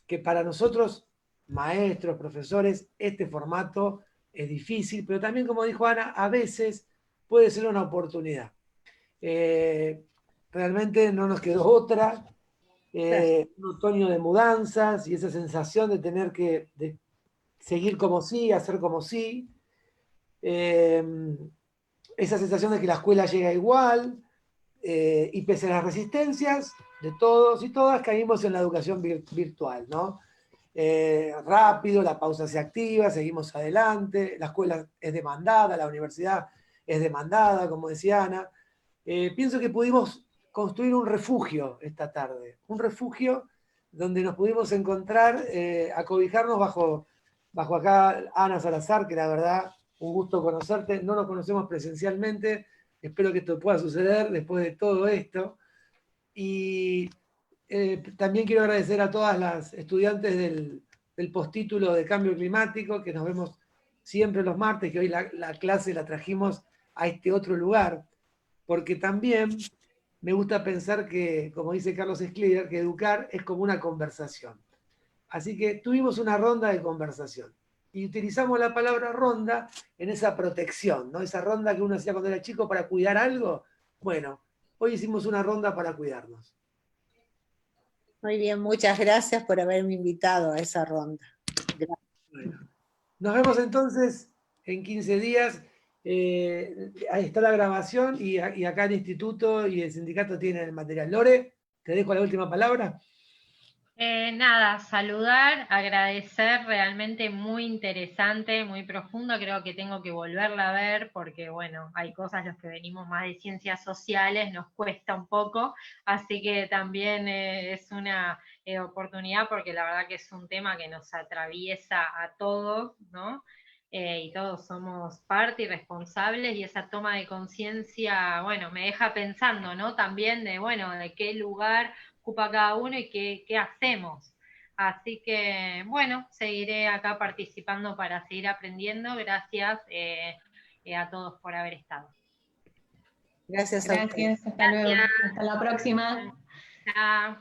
que para nosotros, maestros, profesores, este formato es difícil, pero también, como dijo Ana, a veces puede ser una oportunidad. Realmente no nos quedó otra, un otoño de mudanzas y esa sensación de tener que seguir como sí, hacer como sí, esa sensación de que la escuela llega igual, y pese a las resistencias, de todos y todas caímos en la educación virtual, ¿no? Rápido, la pausa se activa, seguimos adelante, la escuela es demandada, la universidad es demandada, como decía Ana. Pienso que pudimos construir un refugio esta tarde, un refugio donde nos pudimos encontrar, acobijarnos bajo acá Ana Salazar, que la verdad, un gusto conocerte, no nos conocemos presencialmente, espero que esto pueda suceder después de todo esto. Y también quiero agradecer a todas las estudiantes del postítulo de Cambio Climático, que nos vemos siempre los martes, que hoy la clase la trajimos a este otro lugar, porque también me gusta pensar que, como dice Carlos Schlieger, que educar es como una conversación. Así que tuvimos una ronda de conversación y utilizamos la palabra ronda en esa protección, ¿no? Esa ronda que uno hacía cuando era chico para cuidar algo. Bueno, hoy hicimos una ronda para cuidarnos. Muy bien, muchas gracias por haberme invitado a esa ronda. Gracias. Bueno, nos vemos entonces en 15 días. Ahí está la grabación y acá el instituto y el sindicato tienen el material. Lore, te dejo la última palabra. Nada, saludar, agradecer, realmente muy interesante, muy profundo, creo que tengo que volverla a ver porque, bueno, hay cosas los que venimos más de ciencias sociales, nos cuesta un poco, así que también es una oportunidad porque la verdad que es un tema que nos atraviesa a todos, ¿no? Y todos somos parte y responsables y esa toma de conciencia, bueno, me deja pensando, ¿no? También de, bueno, de qué lugar ocupa cada uno y qué hacemos. Así que, bueno, seguiré acá participando para seguir aprendiendo. Gracias a todos por haber estado. Gracias a ustedes. Gracias, hasta luego. Hasta la próxima. Chao.